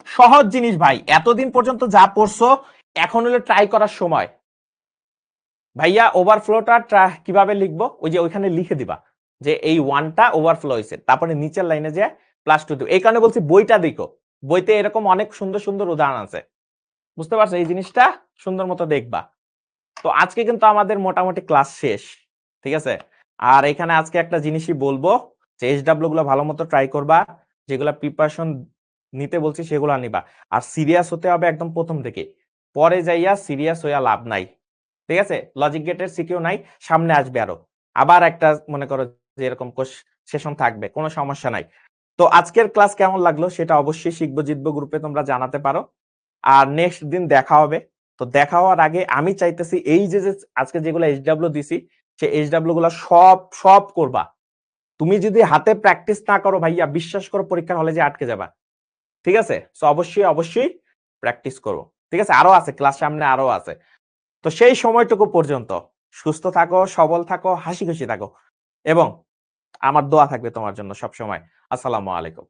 সহজ জিনিস ভাই, এতদিন পর্যন্ত যা পড়ছো এখন হলো ট্রাই করার সময়। ভাইয়া ওভারফ্লোটা কিভাবে লিখবো, ওই যে ওইখানে লিখে দিবা যে এই 1টা ওভারফ্লো হয়েছে, তারপরে নিচের লাইনে যে +2 দিব। এই কারণে বলছি বইটা দেখো, বইতে এরকম অনেক সুন্দর সুন্দর উদাহরণ আছে, বুঝতে পারছো? এই জিনিসটা সুন্দর মতো দেখবা। তো আজকে কিন্তু আমাদের মোটামুটি ক্লাস শেষ, ঠিক আছে? আর এখানে আজকে একটা জিনিসই বলবো যে SW গুলো ভালো মতো ট্রাই করবা, যেগুলা প্রিপারেশন নিতে বলছি সেগুলো নিবা। আর সিরিয়াস হতে হবে একদম প্রথম থেকে, পরে যাইয়া সিরিয়াস হইয়া লাভ নাই, ঠিক আছে? লজিক গেটের সিকিউ নাই, সামনে আসবে আরো, আবার একটা মনে করো যে এরকম সেশন থাকবে, কোনো সমস্যা নাই। তো আজকের ক্লাস কেমন লাগলো সেটা অবশ্যই শিখবো জিতবো গ্রুপে তোমরা জানাতে পারো। আর নেক্সট দিন দেখা হবে। তো দেখা হওয়ার আগে আমি চাইতেছি এই যে যে আজকে যেগুলো SW দিছি, সেই SW গুলা সব করবা। তুমি যদি হাতে প্র্যাকটিস না করো ভাইয়া, বিশ্বাস করো পরীক্ষার হলে যে আটকে যাবা, ঠিক আছে? সো অবশ্যই প্র্যাকটিস করো, ঠিক আছে? আরো আছে ক্লাস, সামনে আরো আছে। তো সেই সময়টুকু পর্যন্ত সুস্থ থাকো, সবল থাকো, হাসি খুশি থাকো, এবং আমার দোয়া থাকবে তোমার জন্য সব সময়। আসসালামু আলাইকুম।